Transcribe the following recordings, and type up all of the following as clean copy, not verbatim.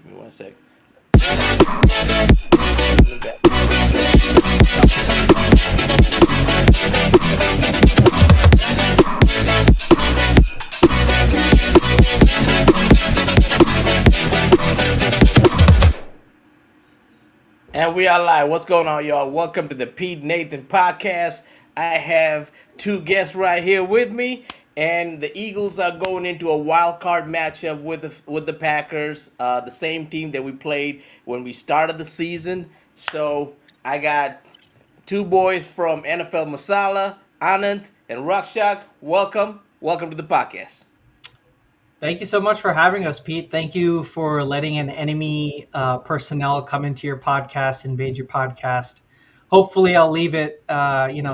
Give me 1 sec. And we are live. What's going on, y'all? Welcome to the Pete Nathan podcast. I have two guests right here with me, and the Eagles are going into a wild card matchup with the Packers, the same team that we played when we started the season. So I got two boys from NFL Masala, Anand and Rakshak. Welcome to the podcast. Thank you so much for having us, Pete. Thank you for letting an enemy personnel come into your podcast, invade your podcast. Hopefully, I'll leave it,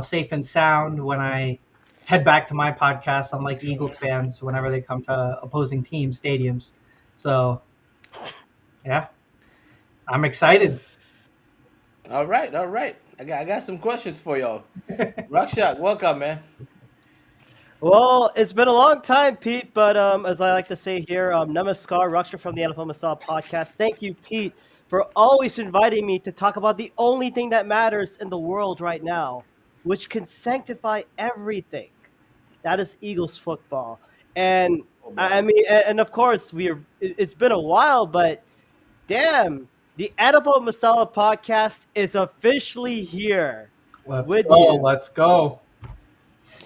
safe and sound when I head back to my podcast. Unlike Eagles fans, whenever they come to opposing team stadiums. So, yeah, I'm excited. All right. I got some questions for y'all. Rakshak, welcome, man. Well, it's been a long time, Pete, but as I like to say here, Namaskar, Raksha from the NFL Masala podcast. Thank you, Pete, for always inviting me to talk about the only thing that matters in the world right now, which can sanctify everything. That is Eagles football. And I mean, and of course, it's been a while, but damn, the Edible Masala podcast is officially here with you. Let's go.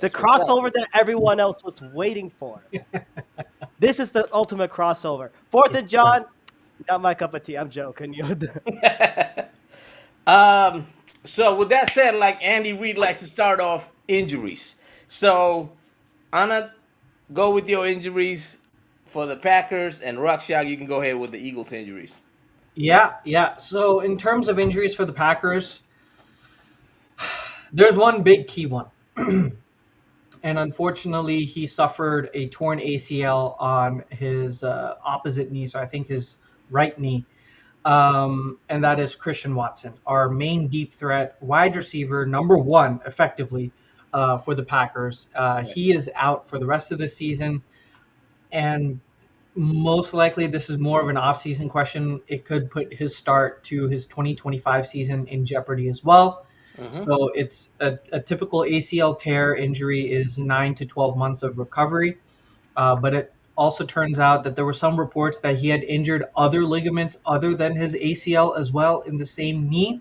The crossover that everyone else was waiting for. This is the ultimate crossover. Fourth and John, not my cup of tea. I'm joking. So with that said, like Andy Reid likes to start off injuries. So Anna, go with your injuries for the Packers, and Rakshak, you can go ahead with the Eagles injuries. Yeah. So in terms of injuries for the Packers, there's one big key one. And unfortunately, he suffered a torn ACL on his opposite knee, so I think his right knee. And that is Christian Watson, our main deep threat, wide receiver, number one, effectively, for the Packers. He is out for the rest of the season. And most likely, this is more of an off-season question. It could put his start to his 2025 season in jeopardy as well. So it's a typical ACL tear injury is 9 to 12 months of recovery. But it also turns out that there were some reports that he had injured other ligaments other than his ACL as well in the same knee.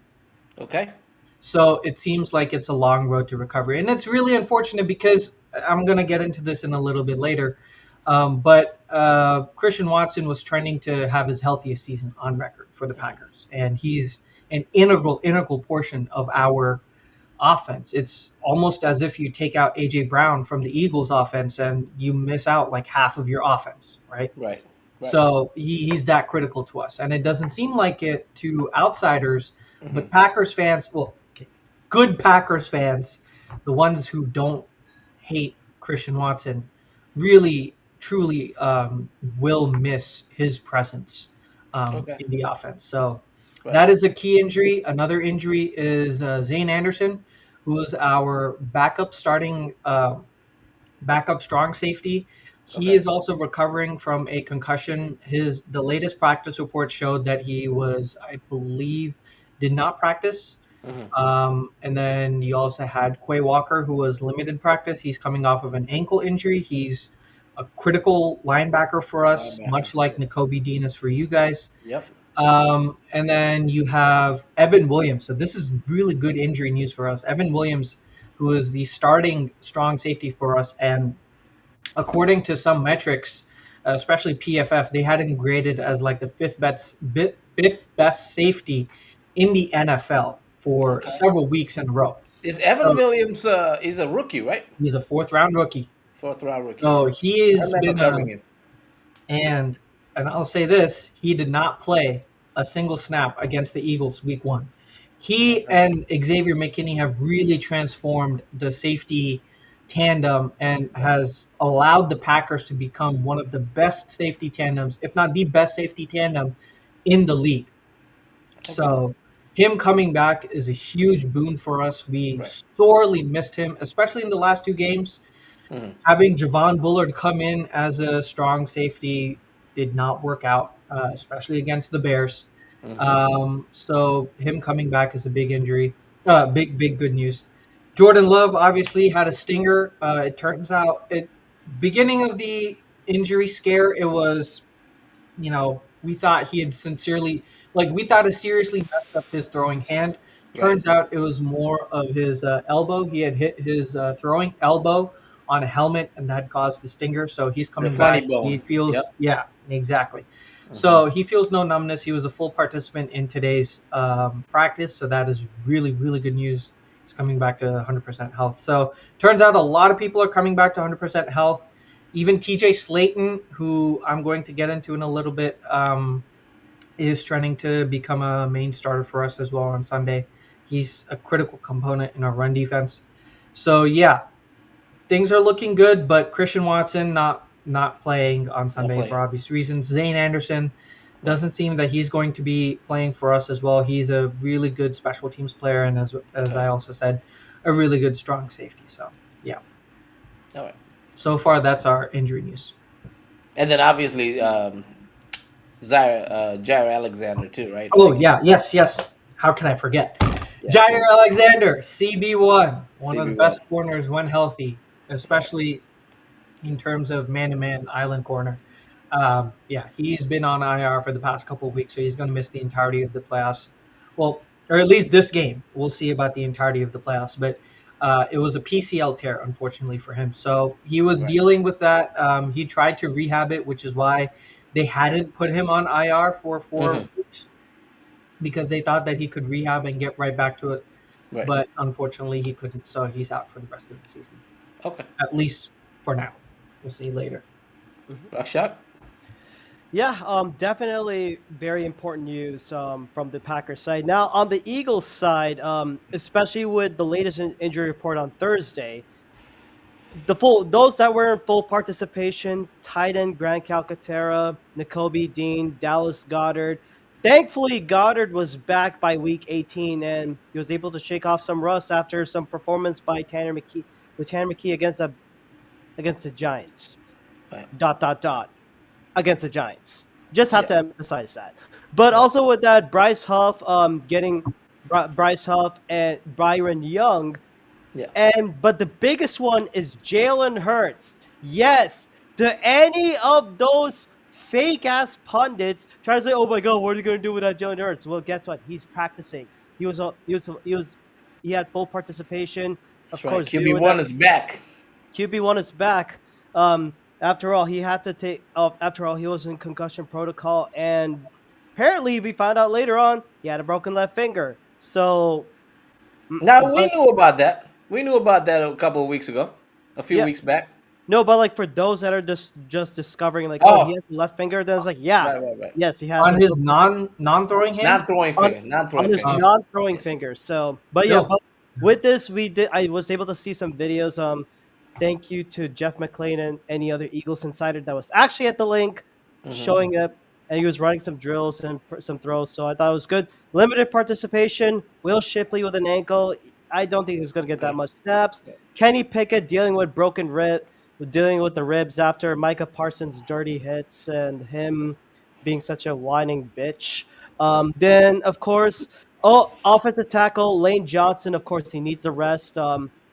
Okay. So it seems like it's a long road to recovery. And it's really unfortunate because I'm going to get into this in a little bit later. But Christian Watson was trending to have his healthiest season on record for the Packers. And he's an integral portion of our offense. It's almost as if you take out A.J. Brown from the Eagles offense and you miss out like half of your offense, right? Right. So he's that critical to us. And it doesn't seem like it to outsiders, but Packers fans, good Packers fans, the ones who don't hate Christian Watson, really, truly will miss his presence in the offense. So that is a key injury. Another injury is Zane Anderson, who is our backup strong safety. He is also recovering from a concussion. The latest practice report showed that he was, I believe, did not practice. And then you also had Quay Walker, who was limited practice. He's coming off of an ankle injury. He's a critical linebacker for us, much like Nakobe Dean is for you guys. Yep. And then you have Evan Williams. So this is really good injury news for us. Evan Williams, who is the starting strong safety for us. And according to some metrics, especially PFF, they had him graded as like the fifth best safety in the NFL for several weeks in a row. Is Evan Williams is a rookie, right? He's a fourth-round rookie. Fourth-round rookie. So he has been and I'll say this, he did not play a single snap against the Eagles week 1. He and Xavier McKinney have really transformed the safety tandem and has allowed the Packers to become one of the best safety tandems, if not the best safety tandem in the league. So him coming back is a huge boon for us. We sorely missed him, especially in the last 2 games. Having Javon Bullard come in as a strong safety did not work out, especially against the Bears. Mm-hmm. So him coming back is a big injury. Big good news. Jordan Love obviously had a stinger. It turns out it beginning of the injury scare, it was, we thought he had sincerely, like, we thought it seriously messed up his throwing hand. Right. Turns out it was more of his elbow. He had hit his throwing elbow on a helmet, and that caused a stinger. So he's The coming funny back. bone. He feels, Yep. yeah, exactly. Mm-hmm. So he feels no numbness. He was a full participant in today's practice. So that is really, really good news. He's coming back to 100% health. So turns out a lot of people are coming back to 100% health. Even TJ Slayton, who I'm going to get into in a little bit, is trending to become a main starter for us as well on Sunday. He's a critical component in our run defense. So yeah, things are looking good, but Christian Watson not playing on Not Sunday playing. for obvious reasons. Zane Anderson Right. doesn't seem that he's going to be playing for us as well. He's a really good special teams player, and as Okay. I also said, a really good strong safety. So yeah, All right. so far that's our injury news. And then obviously Jair Alexander too, right? Oh Like yeah, yes. How can I forget? yeah, Jair Alexander, CB1, one of the CB best one. corners when healthy, Right. especially in terms of man-to-man island corner. Yeah, he's been on IR for the past couple of weeks, so he's going to miss the entirety of the playoffs. Well, or at least this game. We'll see about the entirety of the playoffs, but it was a PCL tear, unfortunately for him. So he was Right. dealing with that. He tried to rehab it, which is why they hadn't put him on IR for Mm-hmm. 4 weeks because they thought that he could rehab and get right back to it. Right. But unfortunately, he couldn't. So he's out for the rest of the season, Okay. at least for now. We'll see later. Rashad? Yeah, definitely very important news from the Packers side. Now, on the Eagles side, especially with the latest injury report on Thursday, those that were in full participation, tight end Grant Calcaterra, N'Kobe Dean, Dallas Goddard. Thankfully, Goddard was back by week 18, and he was able to shake off some rust after some performance by Tanner McKee against the Giants. Right. Dot dot dot against the Giants. Just have Yeah. to emphasize that. But Right. also with that, Bryce Huff and Byron Young, Yeah. but the biggest one is Jalen Hurts. Yes, to any of those fake ass pundits trying to say, "Oh my God, what are you going to do without Jalen Hurts?" Well, guess what? He's practicing. He had full participation. That's Of right. course, QB dealing with one that is back. QB1 is back. After all, he had to take. After all, he was in concussion protocol, and apparently, we found out later on he had a broken left finger. So, Now we but knew about that. We knew about that a couple of weeks ago, a few yeah, weeks back. no, but like for those that are just discovering, like, oh, he Oh, has a left finger, then it's like, yeah, right. yes, he has a On his broken non-throwing hand. Non-throwing on finger. Non-throwing on his finger. Uh, non-throwing Yes. finger. So, but yeah, no, but with this, we did. I was able to see some videos. Thank you to Jeff McClain and any other Eagles insider that was actually at the link, Mm-hmm. showing up, and he was running some drills and some throws. So I thought it was good. Limited participation. Will Shipley with an ankle. I don't think he's going to get that Okay. much snaps. Kenny Pickett dealing with broken rib, dealing with the ribs after Micah Parsons' dirty hits and him being such a whining bitch. Then, of course, offensive tackle Lane Johnson. Of course, he needs a rest.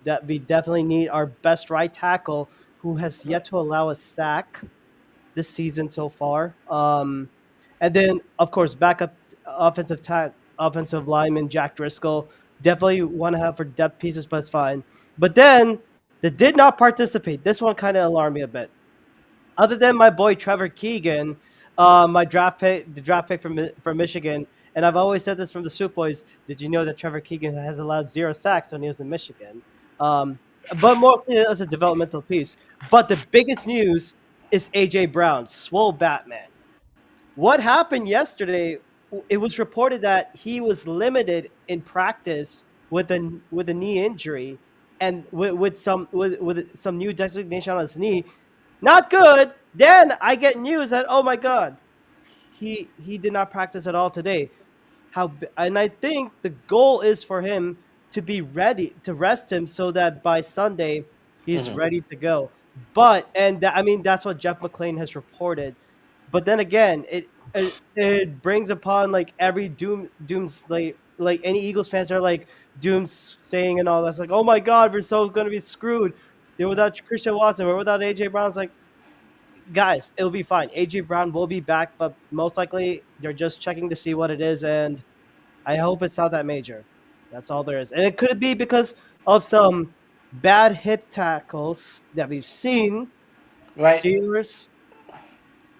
That we definitely need our best right tackle, who has Right. yet to allow a sack this season so far. And then, of course, backup offensive lineman Jack Driscoll. Definitely want to have for depth pieces, but it's fine. But then they did not participate. This one kind of alarmed me a bit. Other than my boy Trevor Keegan, the draft pick from Michigan, and I've always said this from the Soup Boys. Did you know that Trevor Keegan has allowed 0 sacks when he was in Michigan? Um, but mostly as a developmental piece. But the biggest news is AJ Brown, Swole Batman. What happened yesterday? It was reported that he was limited in practice with a knee injury, and with some new designation on his knee. Not good. Then I get news that, oh my God, he did not practice at all today. And I think the goal is for him to be ready to rest him so that by Sunday he's Mm-hmm. ready to go. But I mean that's what Jeff McClain has reported. But then again, it brings upon like every dooms like any Eagles fans are like doom saying and all that's like, oh my God, we're so gonna be screwed. They're without Christian Watson, we're without AJ Brown. It's like, guys, it'll be fine. AJ Brown will be back, but most likely they're just checking to see what it is, and I hope it's not that major. That's all there is. And it could be because of some bad hip tackles that we've seen. right? Steelers.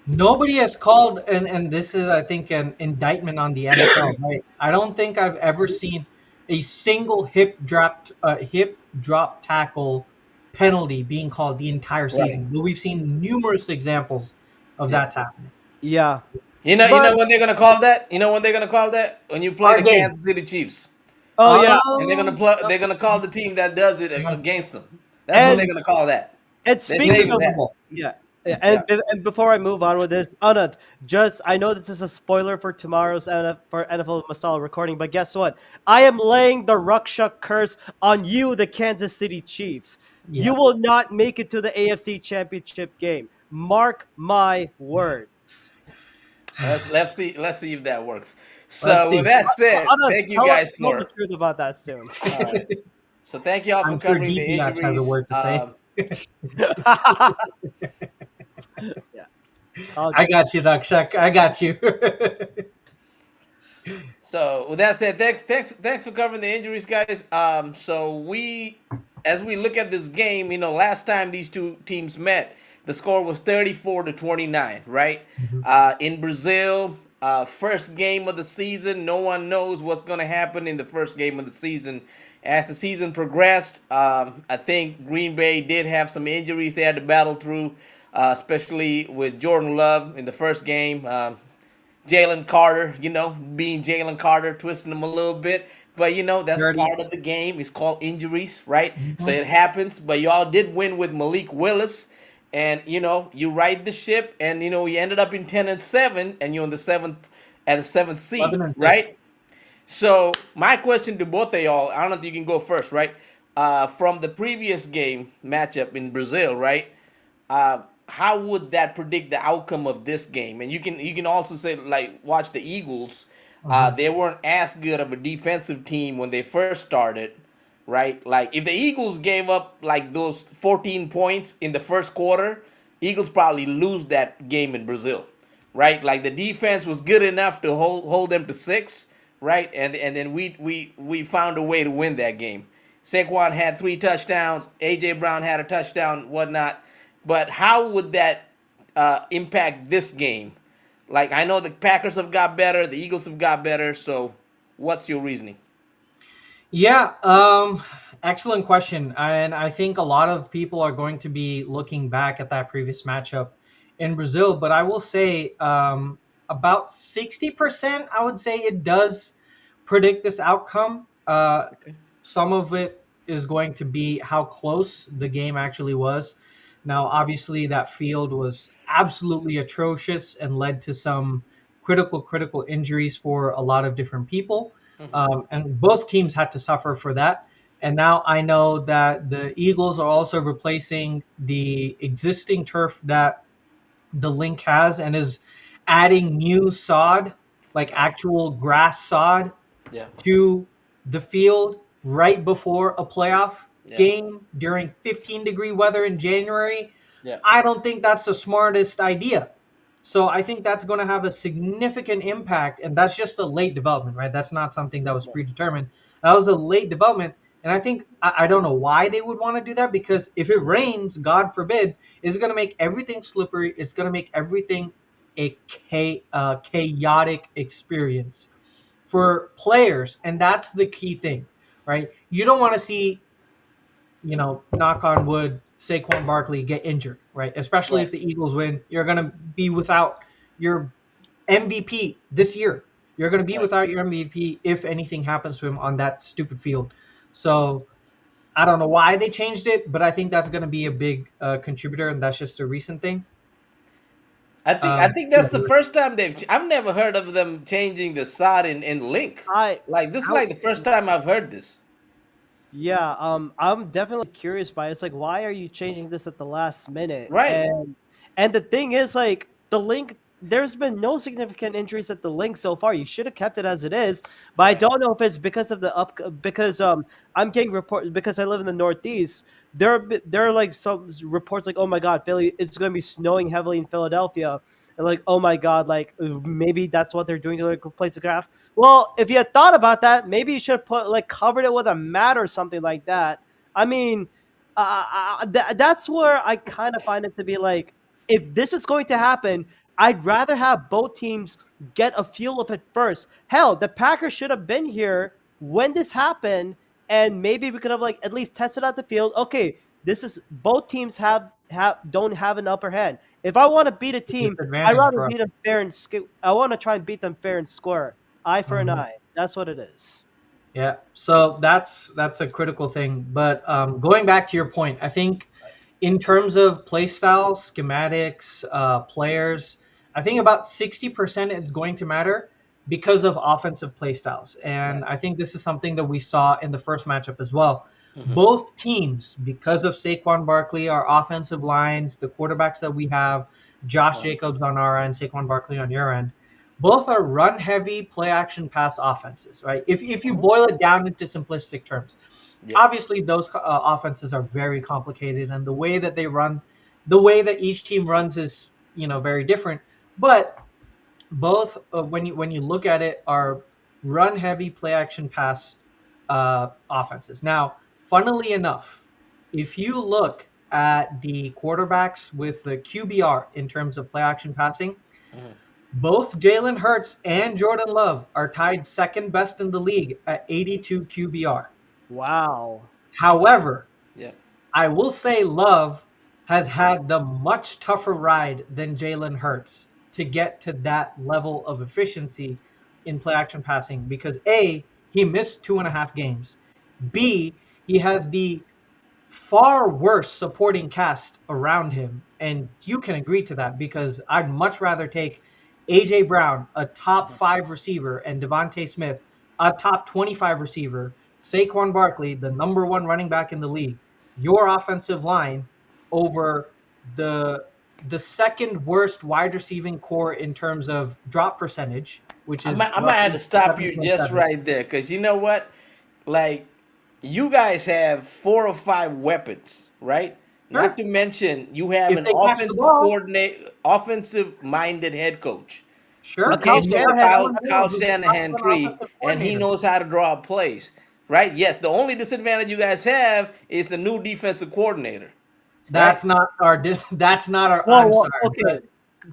Nobody has called, and this is, I think, an indictment on the NFL, right? I don't think I've ever seen a single hip drop tackle penalty being called the entire Right. season. But we've seen numerous examples of Yeah. that's happening. Yeah. You But know when they're gonna call that? You know when they're gonna call that? When you play Our the game. Kansas City Chiefs, oh yeah. and Um, they're gonna call the team that does it against them. That's when they're And gonna call that. and They're in the speaking saving of Super that. Bowl. yeah, yeah, Yeah. and before I move on with this, Anand, just I know this is a spoiler for tomorrow's NFL Masala recording, but guess what? I am laying the Ruckshuk curse on you, the Kansas City Chiefs. You Yeah. will not make it to the AFC Championship game. Mark my words. Let's see if that works. Let's So with see. that said, Anand, thank you guys tell the for truth about that soon. so thank you all for I'm sure covering the DPH has a injuries. word to say. Yeah, all I good. got you, Dakshak. I got you. So with that said, thanks for covering the injuries, guys. So as we look at this game, you know, last time these two teams met, the score was 34-29, right? Mhm. In Brazil, first game of the season. No one knows what's going to happen in the first game of the season. As the season progressed, I think Green Bay did have some injuries they had to battle through, especially with Jordan Love in the first game. Jalen Carter, you know, being Jalen Carter, twisting him a little bit. But, you know, that's Dirty. part of the game. It's called injuries, right? So Mhm. it happens. But y'all did win with Malik Willis. And, you know, you ride the ship. And, you know, you ended up in 10-7. And you're in the seventh seed, 11 and 6. right? So my question to both of y'all, I don't know if you can go first, right? From the previous game matchup in Brazil, right? How would that predict the outcome of this game? And you can also say like watch the Eagles. Mhm. They weren't as good of a defensive team when they first started, right? Like if the Eagles gave up like those 14 points in the first quarter, Eagles probably lose that game in Brazil, right? Like the defense was good enough to hold them to 6, right? And then we found a way to win that game. Saquon had 3 touchdowns. AJ Brown had a touchdown, whatnot. But how would that impact this game? Like I know the Packers have got better, the Eagles have got better. So what's your reasoning? Yeah, excellent question. And I think a lot of people are going to be looking back at that previous matchup in Brazil. But I will say about 60%, I would say it does predict this outcome. Okay. Some of it is going to be how close the game actually was. Now, obviously, that field was absolutely atrocious and led to some critical injuries for a lot of different people. And both teams had to suffer for that. And now I know that the Eagles are also replacing the existing turf that the link has and is adding new sod, like Right. actual grass sod, Yeah. to the field right before a playoff Yeah. game during 15-degree weather in January, Yeah. I don't think that's the smartest idea. So I think that's going to have a significant impact, and that's just a late development, right? That's not something that was predetermined. That was a late development, and I think I don't know why they would want to do that, because if it rains, God forbid, it's going to make everything slippery. It's going to make everything a chaotic experience for players, and that's the key thing, right? You don't want to see, knock on wood, Saquon Barkley get injured, right? Especially Right. if the Eagles win, you're gonna be without your MVP this year. You're gonna be Right. without your MVP if anything happens to him on that stupid field. So I don't know why they changed it, but I think that's gonna be a big contributor, and that's just a recent thing. I think Yeah, that's the first time I've never heard of them changing the sod in Link. I, Like this is I like the first time I've heard this. Yeah, I'm definitely curious by it. It's like, why are you changing this at the last minute? Right. And the thing is, like, the link. there's been no significant injuries at the link so far. You should have kept it as it is, but I Right. don't know if it's because of the up because I'm getting report because I live in the Northeast. There are like some reports like, oh my God, Philly, it's going to be snowing heavily in Philadelphia, and like, oh my God, like maybe that's what they're doing to like replace the craft. Well, if you had thought about that, maybe you should have put like covered it with a mat or something like that. I mean, that's where I kind of find it to be like, if this is going to happen, I'd rather have both teams get a feel of it first. Hell, the Packers should have been here when this happened, and maybe we could have like at least tested out the field. Okay, this is both teams have don't have an upper hand. If I want to beat a team, I'd Disadvantage rather for us. beat them fair and I want to try and beat them fair and square, eye for an Mhm. eye. That's what it is. Yeah, so that's a critical thing. But going back to your point, I think in terms of play style, schematics, players, I think about 60% is going to matter because of offensive play styles. Right. And I think this is something that we saw in the first matchup as well. Hmm. Both teams, because of Saquon Barkley, our offensive lines, the quarterbacks that we have, Josh Right. Jacobs on our end, Saquon Barkley on your end, both are run heavy, play action pass offenses, right? If you Hmm. boil it down into simplistic terms, Yep. obviously those offenses are very complicated, and the way that they run, the way that each team runs is very different. But both when you look at it are run heavy, play action pass offenses. Now, funnily enough, if you look at the quarterbacks with the QBR in terms of play action passing, Hmm. both Jalen Hurts and Jordan Love are tied second best in the league at 82 QBR. Wow. However, Yep. I will say Love has had the much tougher ride than Jalen Hurts to get to that level of efficiency in play action passing because A, he missed 2.5 games. B, he has the far worse supporting cast around him. And you can agree to that because I'd much rather take A.J. Brown, a top Hmm. 5 receiver, and Devontae Smith, a top 25 receiver, Saquon Barkley, the number one running back in the league, your offensive line over the the second worst wide receiving core in terms of drop percentage, which is I might have to roughly stop you just 7.7. right there, because you know what? Like, you guys have 4 or 5 weapons, right? Not Sure. to mention you have If an they catch the ball, offensive minded head coach who But sure. Kyle came And you from the got Shanahan, Kyle, Kellen Kyle Moore, who's a top Shanahan 10 tree, offensive and he coordinator. knows how to draw up plays, right? Yes, the only disadvantage you guys have is the new defensive coordinator, right? That's not our whoa, I'm whoa, sorry, okay, but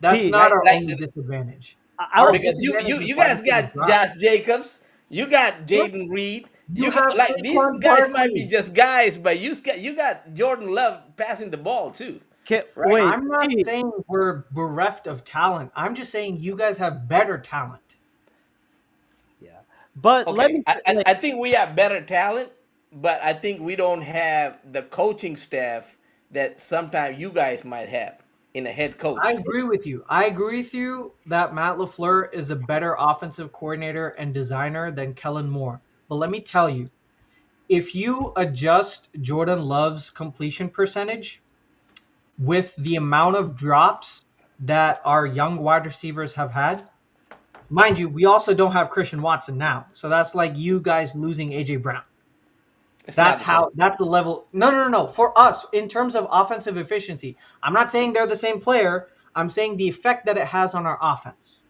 that's Pete, not Right? our Like, only disadvantage. I Our because disadvantage is you wide guys receiver got drop. Josh Jacobs, you got Sure. Jaden Reed, You you got have like these Saquon guys might be Barkley. just guys, but you got Jordan Love passing the ball too, okay, right? wait, I'm not Pete. saying we're bereft of talent. I'm just saying you guys have better talent. Yeah, but let Okay, me like I think we have better talent, but I think we don't have the coaching staff that sometimes you guys might have in a head I coach. agree with you. I agree with you that Matt LaFleur is a better offensive coordinator and designer than Kellen Moore. But let me tell you, if you adjust Jordan Love's completion percentage with the amount of drops that our young wide receivers have had, mind you, we also don't have Christian Watson now. So that's like you guys losing AJ Brown. It's not the same. That's the level. No, no, no, no. For us, in terms of offensive efficiency, I'm not saying they're the same player. I'm saying the effect that it has on our offense.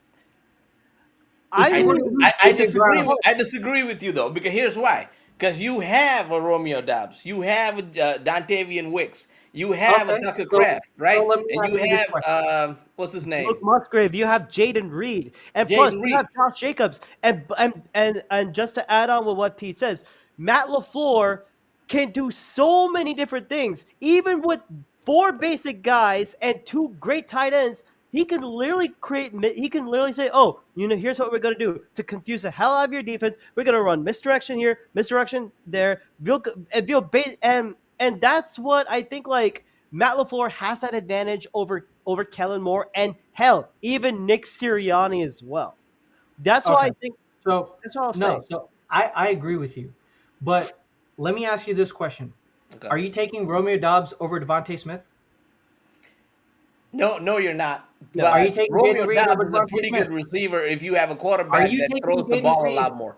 If I you're going was to lose AJ Brown, I disagree with you though, because here's why. Because you have a Romeo Dobbs, you have a Dontavian Wicks, you have a okay. Tucker So Craft, so right? let me And you ask you this have question. what's his Luke name, Musgrave, you have Jaden Reed, and plus Jaden you have Reed. Josh Jacobs, and just to add on with what Pete says, Matt Lafleur can do so many different things, even with four basic guys and two great tight ends. He can literally create. He can literally say, "Oh, here's what we're gonna do to confuse the hell out of your defense. We're gonna run misdirection here, misdirection there. And that's what I think. Like Matt LaFleur has that advantage over Kellen Moore and hell, even Nick Sirianni as well. That's why Okay. I think So that's what I'll no, say. so I agree with you. But let me ask you this question. Okay. Are you taking Romeo Dobbs over Devontae Smith? No, you're not. No. Are you But taking Jaden Romeo Reed over Dobbs is a Devontae pretty Smith? good receiver if you have a Are quarterback you that taking throws the Jaden ball a Reed? lot more.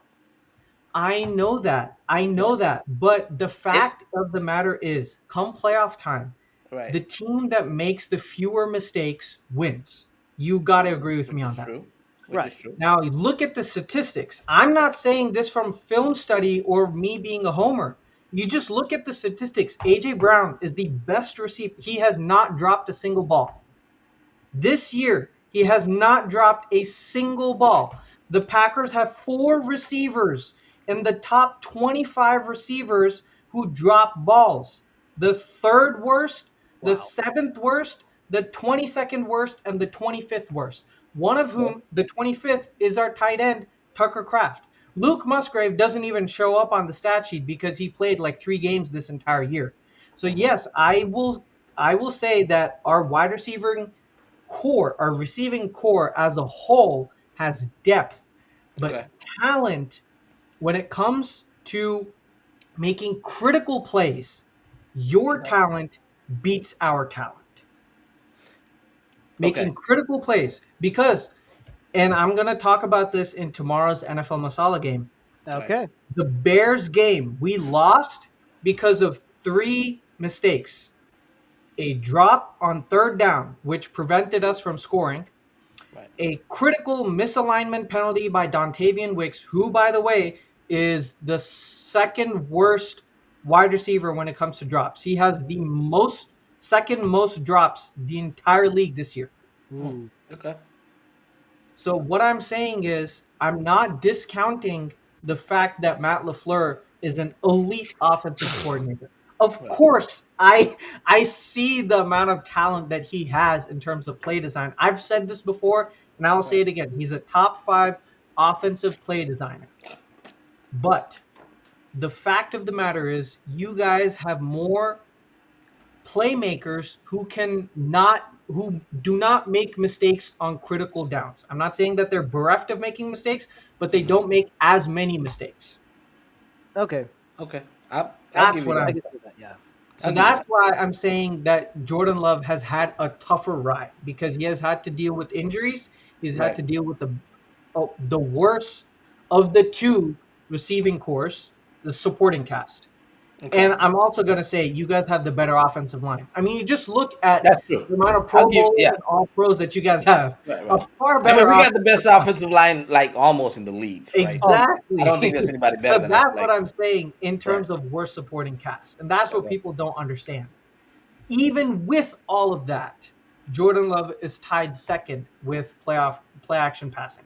I know that. I know that. But the It fact of the matter is, come playoff time, right, the team that makes the fewer mistakes wins. You got to agree with me which is on that. true. Which Right. is true. Now, look at the statistics. I'm not saying this from film study or me being a homer. You just look at the statistics. A.J. Brown is the best receiver. He has not dropped a single ball. This year, he has not dropped a single ball. The Packers have 4 receivers in the top 25 receivers who drop balls. The third worst, the Wow. seventh worst, the 22nd worst, and the 25th worst. One of Okay. whom, the 25th, is our tight end, Tucker Kraft. Luke Musgrave doesn't even show up on the stat sheet because he played like 3 games this entire year. So Hmm. yes, I will say that our wide receiver core, our receiving core as a whole has depth, but Okay. talent when it comes to making critical plays, your Okay. talent beats our talent. Okay. Making critical plays because, and I'm going to talk about this in tomorrow's NFL Masala game. Right. Okay. The Bears game, we lost because of 3 mistakes. A drop on third down, which prevented us from scoring, Right. a critical misalignment penalty by Dontavian Wicks, who, by the way, is the second worst wide receiver when it comes to drops. He has the second most drops the entire league this year. Hmm. Ooh. Okay. So what I'm saying is I'm not discounting the fact that Matt LaFleur is an elite offensive coordinator. Of Right. course, I see the amount of talent that he has in terms of play design. I've said this before and I'll say Right. it again. He's a top 5 offensive play designer. But the fact of the matter is you guys have more playmakers who do not make mistakes on critical downs. I'm not saying that they're bereft of making mistakes, but they Hmm. don't make as many mistakes. Okay. Okay. I'll That's give you what I that. I'm can see that. Yeah. So I'll give you that's that. why I'm saying that Jordan Love has had a tougher ride because he has had to deal with injuries. He's had Right. to deal with the worst of the 2 receiving cores, the supporting cast. Okay. And I'm also going to say you guys have the better offensive line. I mean, you just look at That's true. the amount of I'll Pro give. Bowls Yeah. and All Pros that you guys have. Right. A Right. far I mean, better we got the offensive best line. offensive line, like almost in the league, right? Oh, I don't think Exactly. there's anybody better So than us. that's what Like, I'm saying in right. terms of worst supporting cast. And that's what Okay. people don't understand. Even with all of that, Jordan Love is tied second with play action passing.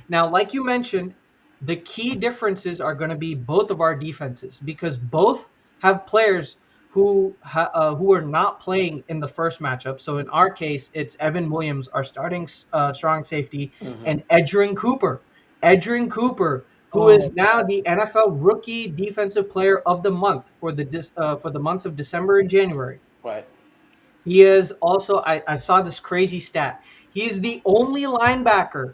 Now, like you mentioned, the key differences are going to be both of our defenses because both have players who are not playing in the first matchup. So in our case, it's Evan Williams, our starting strong safety, Hmm. and Edgerrin Cooper. Edgerrin Cooper, who is oh, now the NFL Rookie Defensive Player of the Month for the months of December and January. Right. He is also, I saw this crazy stat. He is the only linebacker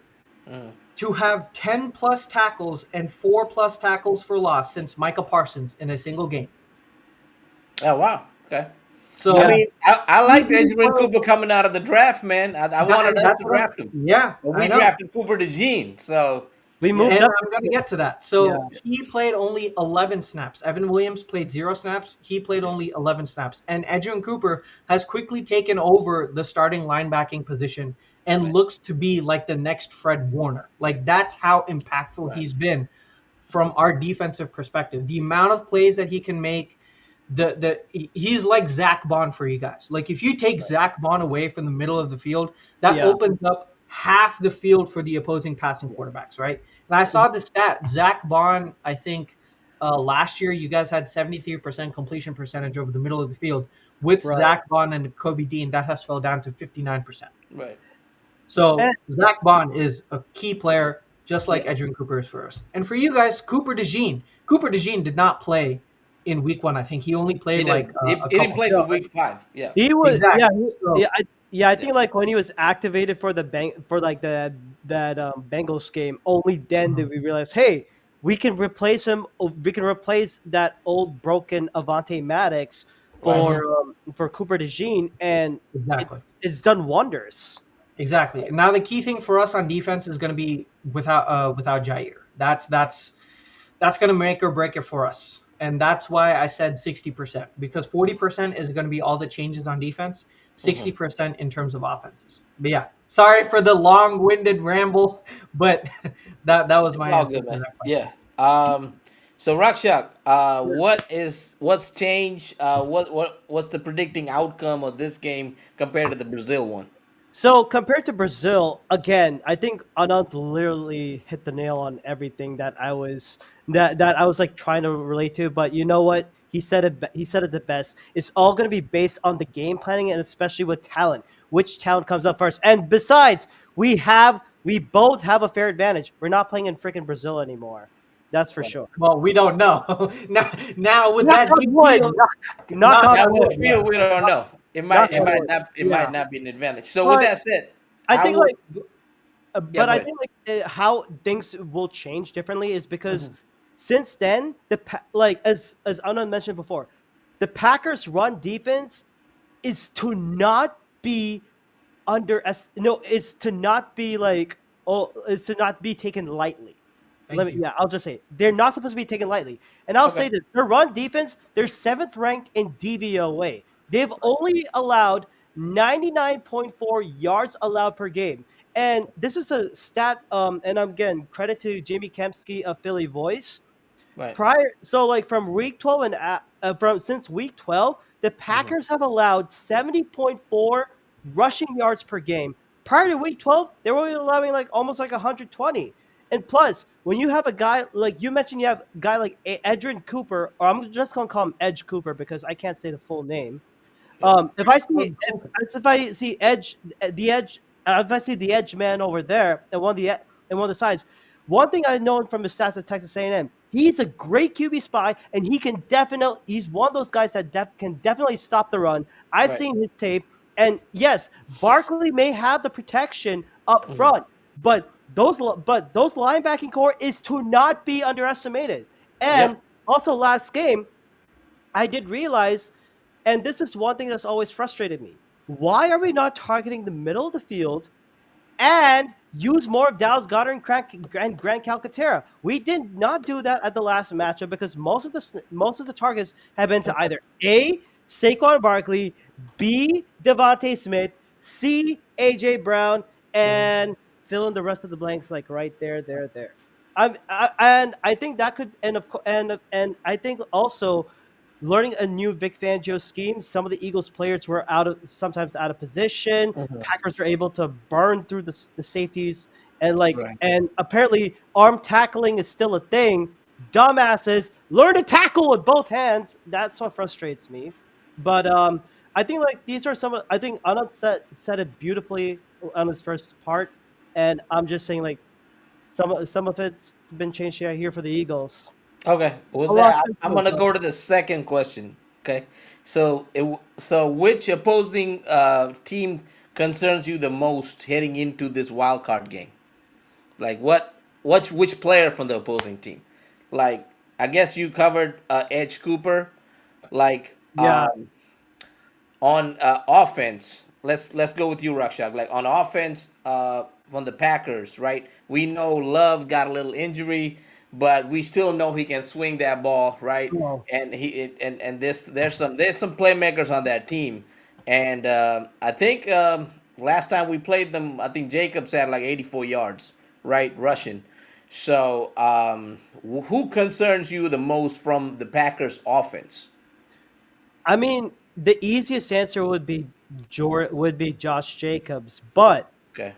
Mm. to have 10 plus tackles and 4 plus tackles for loss since Micah Parsons in a single game. Oh wow. Okay. I So yeah. mean, I he, like he's Edgerrin one of- Cooper coming out of the draft, man. I wanted us that's to what I'm, draft him, yeah, but I we know. drafted Cooper DeJean. So We yeah. moved And up. I'm going to get to that. Yeah. So he played only 11 snaps. Evan Williams played 0 snaps. He played Yeah. only 11 snaps. And Edgerrin Cooper has quickly taken over the starting linebacking position and Right. looks to be like the next Fred Warner. Like that's how impactful Right. he's been from our defensive perspective. The amount of plays that he can make, he's like Zach Bond for you guys. Like if you take Right. Zach Bond away from the middle of the field, that Yeah. opens up half the field for the opposing passing Yeah. quarterbacks, right? And I saw the stat. Zach Bond, I think last year you guys had 73% completion percentage over the middle of the field. With Right. Zach Bond and Kobe Dean, that has fell down to 59%. Right. Right. And So Zach Bond is a key player, just Yeah. like Edgerrin Cooper is for us. And for you guys, Cooper DeJean. Cooper DeJean did not play in week 1. I think he only He played like didn't. He a didn't couple play till snaps. no, week 5. Yeah. he was. Yeah. Exactly. So I Yeah. think like when he was activated for the for like that Bengals game, only then did we realize, hey, we can replace him. We can replace that old broken Avante Maddox Right. for Cooper DeJean, and it's exactly. it's done wonders. Exactly. And now the key thing for us on defense is going to be without Jair. That's going to make or break it for us. And that's why I said 60%, because 40% is going to be all the changes on defense, Hmm. 60% in terms of offenses. But yeah, sorry for the long-winded ramble, but that was It's my all answer good, to man. that question. Yeah. So Rakshak, what's changed? What's the predicting outcome of this game compared to the Brazil one? So compared to Brazil, again, I think Anand literally hit the nail on everything that I was like trying to relate to. But you know what? He said it the best. It's all going to be based on the game planning and especially with talent. Which talent comes up first? And besides, we both have a fair advantage. We're not playing in freaking Brazil anymore. That's for Right. sure. Well, we don't know. now with Knock that on new wood. field, Knock knock on Now on with the wood. wood. Yeah. field, we don't Knock, know. knock on wood. It Yeah. might not be an advantage. So with But that said, I I think will. like Yeah, but go I ahead. think like how things will change differently is because Hmm. since then like as Anand mentioned before, the Packers' run defense is to not be is to not be like is to not be taken lightly. Thank you. I'll just say it. They're not supposed to be taken lightly. And I'll Okay. say this: their run defense, they're seventh ranked in DVOA. They've only allowed 99.4 yards allowed per game. And this is a stat, and I'm again credit to Jamie Kempsky of Philly Voice. Right. Prior, so like from week 12 and from since week 12, the Hmm. Packers have allowed 70.4 rushing yards per game. Prior to week 12, they were only allowing like almost like 120. And plus, when you have a guy like you mentioned, you have a guy like Edrin Cooper, or I'm just gonna call him Edge Cooper because I can't say the full name. Yeah. If I see if I see the edge man over there and one of the sides, one thing I know from his stats at Texas A&M, he's a great QB spy, and he's one of those guys that can definitely stop the run. I've Right. seen his tape, and yes, Barkley may have the protection up Hmm. front, but those linebacking core is to not be underestimated. And Yep. also last game, I did realize, and this is one thing that's always frustrated me. Why are we not targeting the middle of the field and use more of Dallas Goddard and Grant Calcaterra? We did not do that at the last matchup because most of the targets have been to either A, Saquon Barkley, B, Devontae Smith, C, AJ Brown, Hmm. and fill in the rest of the blanks like right there. And I think that could, and of course, and I think also learning a new Vic Fangio scheme. Some of the Eagles players were sometimes out of position. Hmm. Packers were able to burn through the safeties, Right. and apparently arm tackling is still a thing. Dumbasses learn to tackle with both hands. That's what frustrates me. But I think like these are I think Anand said it beautifully on his first part, and I'm just saying like some of it's been changed here for the Eagles. Okay. A With lot that, I'm simpler, gonna but go to the second question. Okay. So which opposing team concerns you the most heading into this wild card game? Like which player from the opposing team? Like I guess you covered Edge Cooper. Like yeah. on offense, let's go with you, Rakshak. Like on offense, from the Packers, right? We know Love got a little injury, but we still know he can swing that ball, right? Well, And and this there's some playmakers on that team, and I think last time we played them, I think Jacobs had like 84 yards, right, rushing. So who concerns you the most from the Packers offense? I mean, the easiest answer would be Josh Jacobs, but Okay.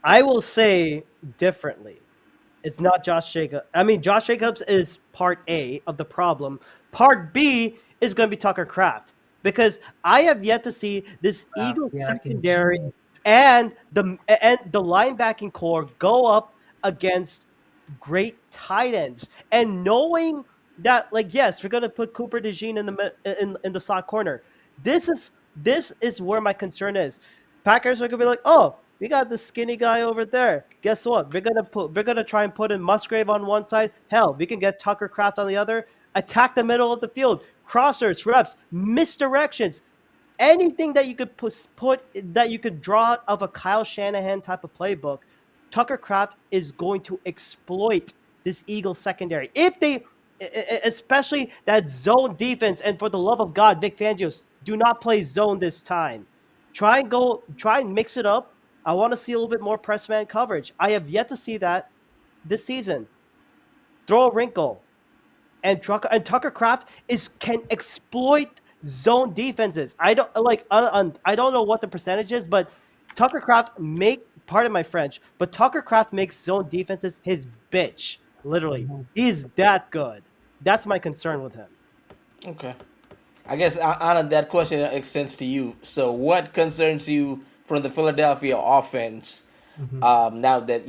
I will say differently. It's not Josh Jacobs. I mean, Josh Jacobs is part A of the problem. Part B is going to be Tucker Kraft because I have yet to see this Eagles Yeah, I can. secondary and the linebacking core go up against great tight ends. And knowing that, like, yes, we're gonna put Cooper DeJean in the slot corner. This is where my concern is. Packers are gonna be like, oh, we got the skinny guy over there. Guess what? We're gonna try and put in Musgrave on one side. Hell, we can get Tucker Kraft on the other. Attack the middle of the field. Crossers, reps, misdirections. anything that you could put that you could draw out of a Kyle Shanahan type of playbook, Tucker Kraft is going to exploit this Eagles secondary. If they, especially that zone defense, and for the love of God, Vic Fangio, do not play zone this time. Try and mix it up. I want to see a little bit more press man coverage. I have yet to see that this season. Throw a wrinkle, and Tucker Kraft is can exploit zone defenses. I don't know what the percentage is, but Tucker Kraft make pardon my French, but Tucker Kraft makes zone defenses his bitch. Literally, Mhm. he's that good. That's my concern with him. Okay. I guess Anna, that question extends to you. So, what concerns you from the Philadelphia offense? Mhm. Now that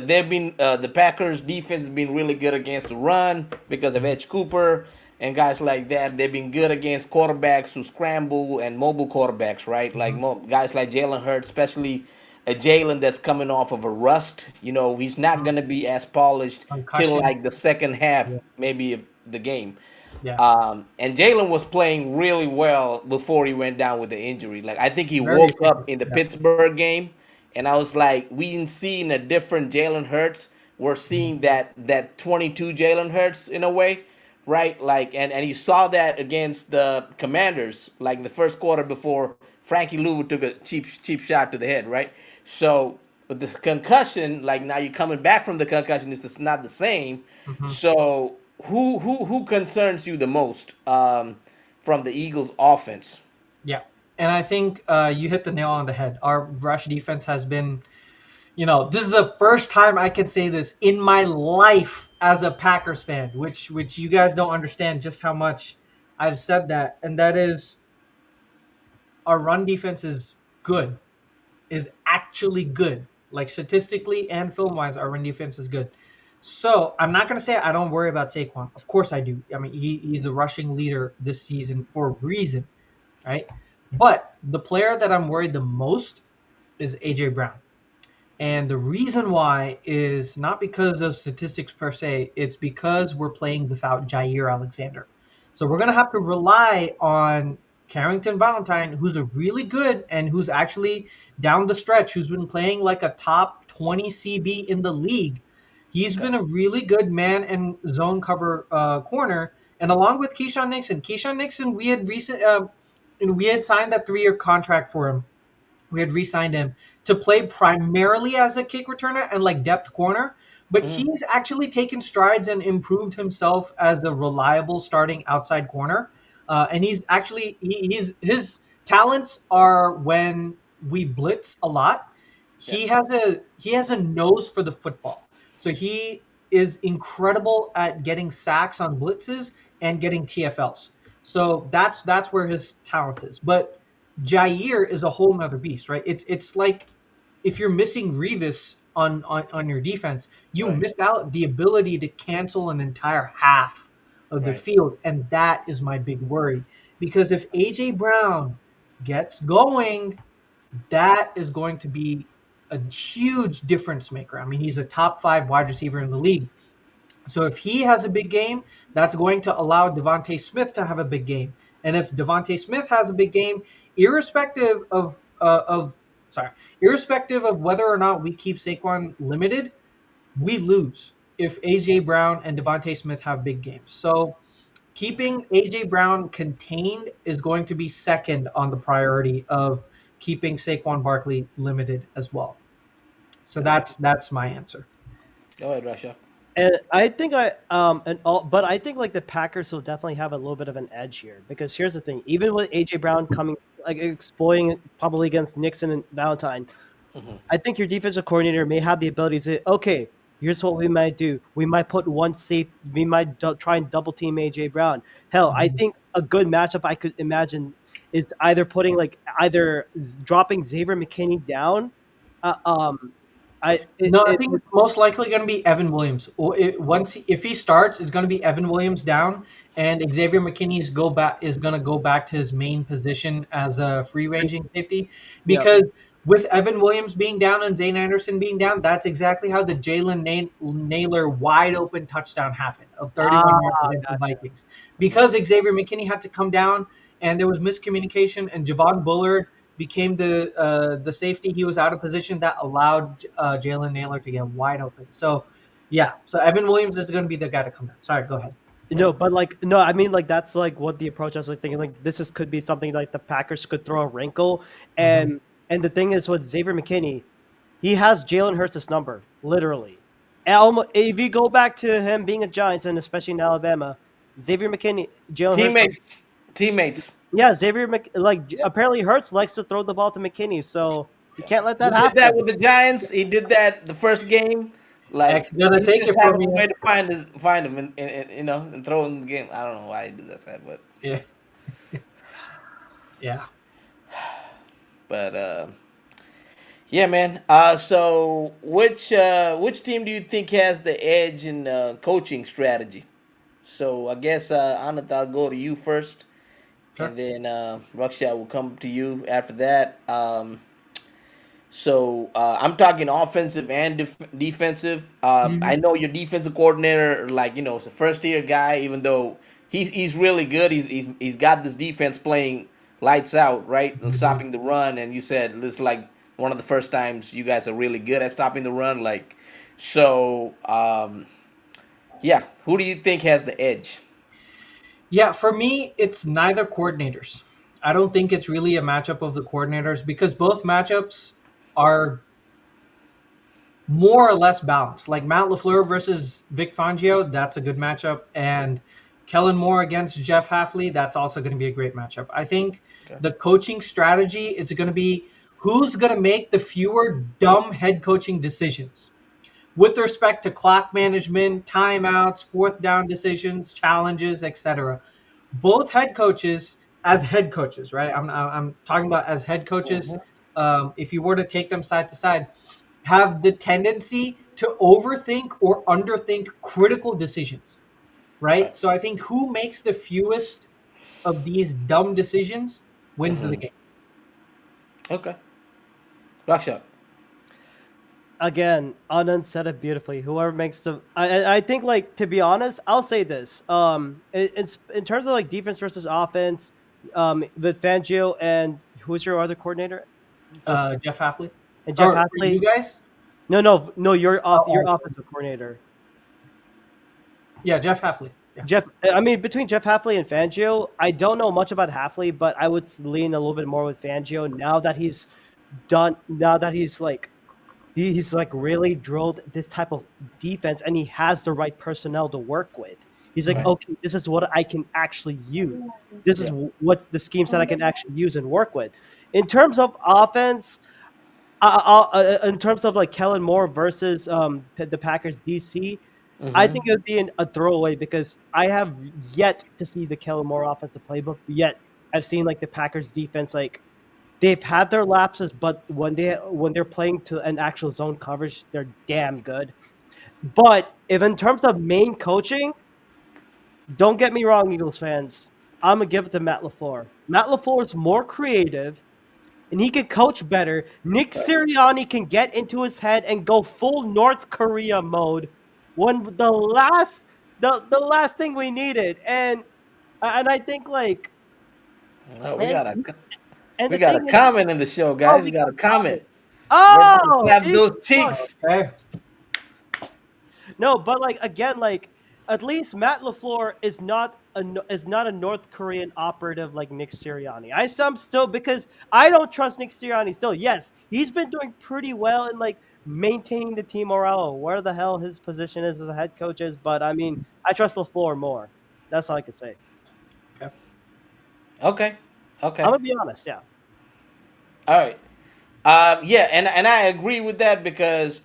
they've been the Packers defense has been really good against the run because of Edge Cooper and guys like that. They've been good against quarterbacks who scramble and mobile quarterbacks, right? Like Mhm. guys like Jalen Hurts, especially a Jalen that's coming off of a rust. He's not Mhm. gonna be as polished till Concussion. like the second half, Yeah. maybe of the game. Yeah. And Jalen was playing really well before he went down with the injury. Like I think he Very woke efficient. up in the Yeah. Pittsburgh game, and I was like, we ain't seeing a different Jalen Hurts. We're Mhm. seeing that 22 Jalen Hurts in a way, right? Like, and you saw that against the Commanders, like in the first quarter before Frankie Louvu took a cheap shot to the head, right? So with this concussion, like now you're coming back from the concussion, it's just not the same. Mhm. So who concerns you the most from the Eagles offense? Yeah. And I think you hit the nail on the head. Our rush defense has been, this is the first time I can say this in my life as a Packers fan, which you guys don't understand just how much I've said that, and that is our run defense is good, is actually good. Like statistically and film wise, our run defense is good. So I'm not gonna say I don't worry about Saquon. Of course I do. I mean, he's the rushing leader this season for a reason, right? But the player that I'm worried the most is AJ Brown. And the reason why is not because of statistics per se, it's because we're playing without Jair Alexander. So we're going to have to rely on Carrington Valentine, who's a really good and who's actually down the stretch, who's been playing like a top 20 CB in the league. He's Okay. been a really good man and zone cover corner. And along with Keyshawn Nixon, we had signed that 3-year contract for him. We had re-signed him to play primarily as a kick returner and like depth corner, but Hmm. he's actually taken strides and improved himself as a reliable starting outside corner. And he's actually his talents are when we blitz a lot. Yeah. He has a nose for the football, so he is incredible at getting sacks on blitzes and getting TFLs. So that's where his talent is. But Jair is a whole nother beast, right? It's like if you're missing Revis on your defense, you Right. miss out the ability to cancel an entire half of the Right. field, and that is my big worry. Because if AJ Brown gets going, that is going to be a huge difference maker. I mean, he's a top 5 wide receiver in the league. So if he has a big game, that's going to allow Devontae Smith to have a big game. And if Devontae Smith has a big game, irrespective of sorry, irrespective of whether or not we keep Saquon limited, we lose if AJ Brown and Devontae Smith have big games. So keeping AJ Brown contained is going to be second on the priority of keeping Saquon Barkley limited as well. So Okay. that's my answer. Go ahead, Russia. And I think but I think like the Packers will definitely have a little bit of an edge here because here's the thing: even with AJ Brown coming like exploiting it probably against Nixon and Valentine, Hmm. I think your defensive coordinator may have the ability to say, okay, here's what we might do. We might put one safe. We might try and double team AJ Brown. Hell, I Mhm. think a good matchup I could imagine is either putting like dropping Xavier McKinney down. Uh, um, I No, I it think it's most likely going to be Evan Williams. If he starts, it's going to be Evan Williams down, and Xavier McKinney is going to go back to his main position as a free ranging safety, yeah. because with Evan Williams being down and Zane Anderson being down, that's exactly how the Naylor wide open touchdown happened of 31 yards against the Gotcha. Vikings, because Xavier McKinney had to come down. and there was miscommunication, and Javon Bullard became the safety. He was out of position that allowed Jalen Naylor to get wide open. So yeah, so Evan Williams is going to be the guy to come in. Sorry, go ahead. No, but like no, I mean like that's like what the approach I was like thinking like this is could be something like the Packers could throw a wrinkle Hmm. and the thing is with Xavier McKinney, he has Jalen Hurts' number literally. And if you go back to him being a Giants and especially in Alabama, Xavier McKinney, Jalen Hurts, like Teammates, teammates. yeah, apparently Hurts likes to throw the ball to McKinney, so you can't let He that did that happen. with the Giants. He did that the first game. Like X gonna he take just it have from a way you. to find him and and throw him in the game. I don't know why he does that, Yeah, yeah. but yeah, man. So which team do you think has the edge in coaching strategy? So I guess Anand, I'll go to you first, and Sure. then Raksha will come to you after that. So I'm talking offensive and defensive. I Hmm. know your defensive coordinator, like is a first year guy. Even though he's really good, he's got this defense playing lights out, right, and Hmm. stopping the run. And you said this is like one of the first times you guys are really good at stopping the run. Like, so yeah, who do you think has the edge? Yeah, for me, it's neither coordinators. I don't think it's really a matchup of the coordinators because both matchups are more or less balanced. Like Matt LaFleur versus Vic Fangio, that's a good matchup. And Kellen Moore against Jeff Hafley, that's also going to be a great matchup. I think Okay. the coaching strategy is going to be who's going to make the fewer dumb head coaching decisions with respect to clock management, timeouts, fourth down decisions, challenges, etc. Both head coaches, right? I'm talking about as head coaches. Hmm. If you were to take them side to side, have the tendency to overthink or underthink critical decisions, right? Right. So I think who makes the fewest of these dumb decisions wins the Hmm. game. Okay. Raksha. Again, Anand said it beautifully. Whoever makes the, I think like to be honest, I'll say this. In terms of like defense versus offense, with Fangio and who's your other coordinator? The Jeff Hafley, and Jeff or for you Hafley. guys? No, your Oh, sorry. offensive coordinator. Yeah, Jeff Hafley. Yeah. Jeff, I mean, between Jeff Hafley and Fangio, I don't know much about Hafley, but I would lean a little bit more with Fangio now that he's done. Now that he's like he's like really drilled this type of defense, and he has the right personnel to work with. He's like, Right. okay, this is what I can actually use. This is Yeah. what's the schemes that I can actually use and work with. In terms of offense, in terms of like Kellen Moore versus the Packers DC, I Hmm. think it would be a throwaway because I have yet to see the Kellen Moore offensive playbook. Yet I've seen like the Packers defense, like they've had their lapses, but when they're playing to an actual zone coverage, they're damn good. But if in terms of main coaching, don't get me wrong, Eagles fans, I'm gonna give it to Matt LaFleur. Matt LaFleur is more creative and he can coach better. Nick Sirianni can get into his head and go full North Korea mode when the last thing we needed. And I think like Oh, and and we the got a thing is, comment in the show, oh, guys. We we got got a a comment. comment. Ready to Oh, clap Eagles those fun. cheeks. Okay. No, but like again, like at least Matt LaFleur is not a North Korean operative like Nick Sirianni. I'm still because I don't trust Nick Sirianni still. Yes, he's been doing pretty well in like maintaining the team morale. Where the hell his position is as a head coach is, but I mean, I trust LaFleur more. That's all I can say. Okay. Okay. I'm Okay. gonna be honest, yeah. All right. Yeah, and I agree with that because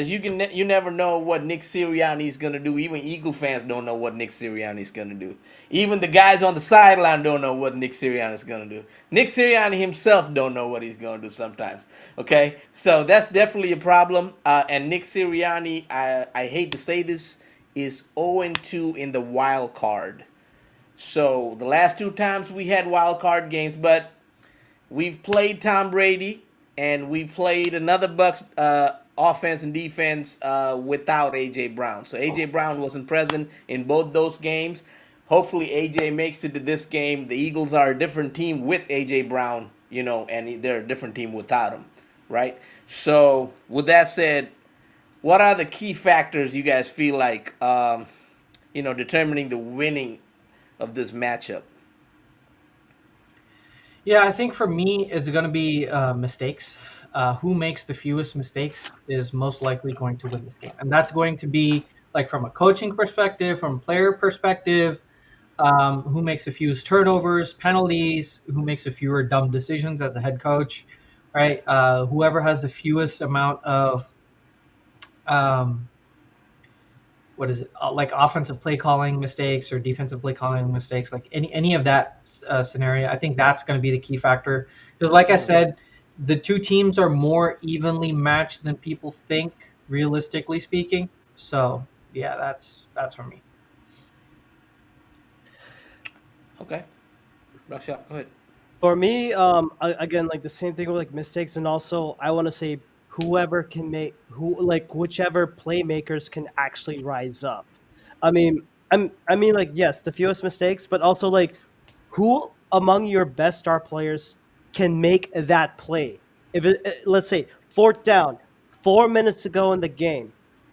you never know what Nick Sirianni's gonna do. Even Eagle fans don't know what Nick Sirianni's gonna do. Even the guys on the sideline don't know what Nick Sirianni's gonna do. Nick Sirianni himself don't know what he's gonna do sometimes. Okay, so that's definitely a problem. And Nick Sirianni, I hate to say this, is 0-2 in the wild card. So the last two times we had wild card games, but we've played Tom Brady and we played another Bucks offense and defense without AJ Brown. So AJ Brown wasn't present in both those games. hopefully AJ makes it to this game. The Eagles are a different team with AJ Brown, and they're a different team without him, right? So with that said, what are the key factors you guys feel like, determining the winning of this matchup? Yeah, I think for me, it's going to be mistakes. Who makes the fewest mistakes is most likely going to win this game, and that's going to be like from a coaching perspective, from a player perspective. Who makes the fewest turnovers, penalties? Who makes the fewer dumb decisions as a head coach? Right. Whoever has the fewest amount of um, what is it like offensive play calling mistakes or defensive play calling mistakes, like any of that scenario, I think that's going to be the key factor, because like I Mm-hmm. said, the two teams are more evenly matched than people think, realistically speaking. So yeah, that's for me. Okay, Rakshak, go ahead. For me, again, like the same thing with like mistakes, and also I want to say whoever can make who like whichever playmakers can actually rise up. I mean, like yes, the fewest mistakes, but also like who among your best star players can make that play. If let's say fourth down, 4 minutes to go in the game,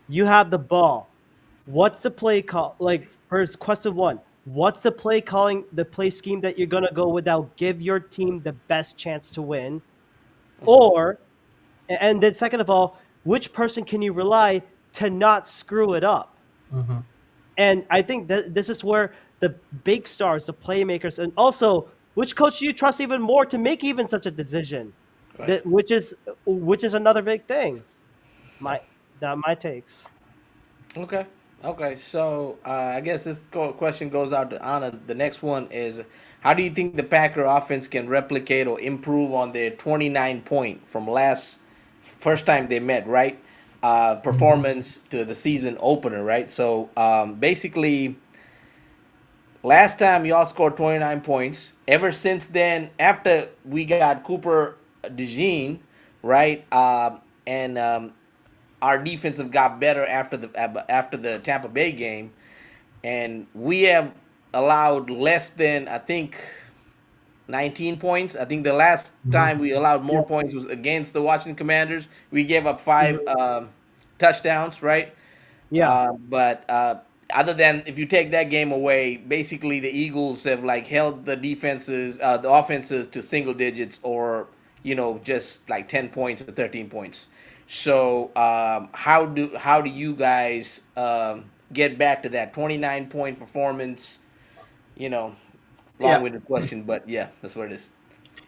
you have the ball. What's the play call? Like first question one, what's the play calling, the play scheme that you're gonna go with that'll give your team the best chance to win? Or and then second of all, which person can you rely to not screw it up? Hmm. And I think that this is where the big stars, the playmakers, and also which coach do you trust even more to make even such a decision? Right. That which is another big thing. My that my takes. Okay. Okay. So I guess this question goes out to Anna. The next one is, how do you think the Packer offense can replicate or improve on their 29 point from last first time they met, right? Performance to the season opener, right? So basically, last time y'all scored 29 points. Ever since then, after we got Cooper DeJean, right? And our defensive got better after the Tampa Bay game, and we have allowed less than, I think, 19 points. I think the last Hmm. time we allowed Yeah. more points was against the Washington Commanders. We gave up five Mhm. touchdowns, right? Yeah. But other than, if you take that game away, basically the Eagles have like held the offenses to single digits, or just like 10 points or 13 points. So how do you guys get back to that 29 point performance? You know, Yeah. long-winded question, but yeah, that's what it is.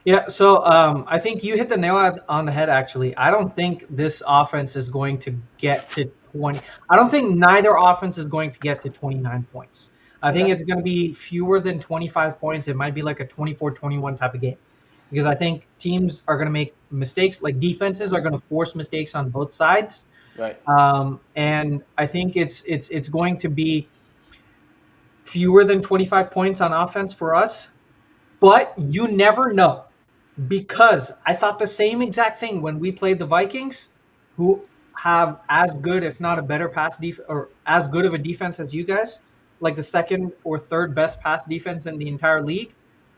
Yeah, so I think you hit the nail on the head, actually. I don't think this offense is going to get to 20. I don't think neither offense is going to get to 29 points. I think Okay. it's going to be fewer than 25 points. It might be like a 24-21 type of game, because I think teams are going to make mistakes. Like defenses are going to force mistakes on both sides. Right. And I think it's going to be fewer than 25 points on offense for us, but you never know, because I thought the same exact thing when we played the Vikings, who have as good, if not a better pass defense, or as good of a defense as you guys, like the second or third best pass defense in the entire league,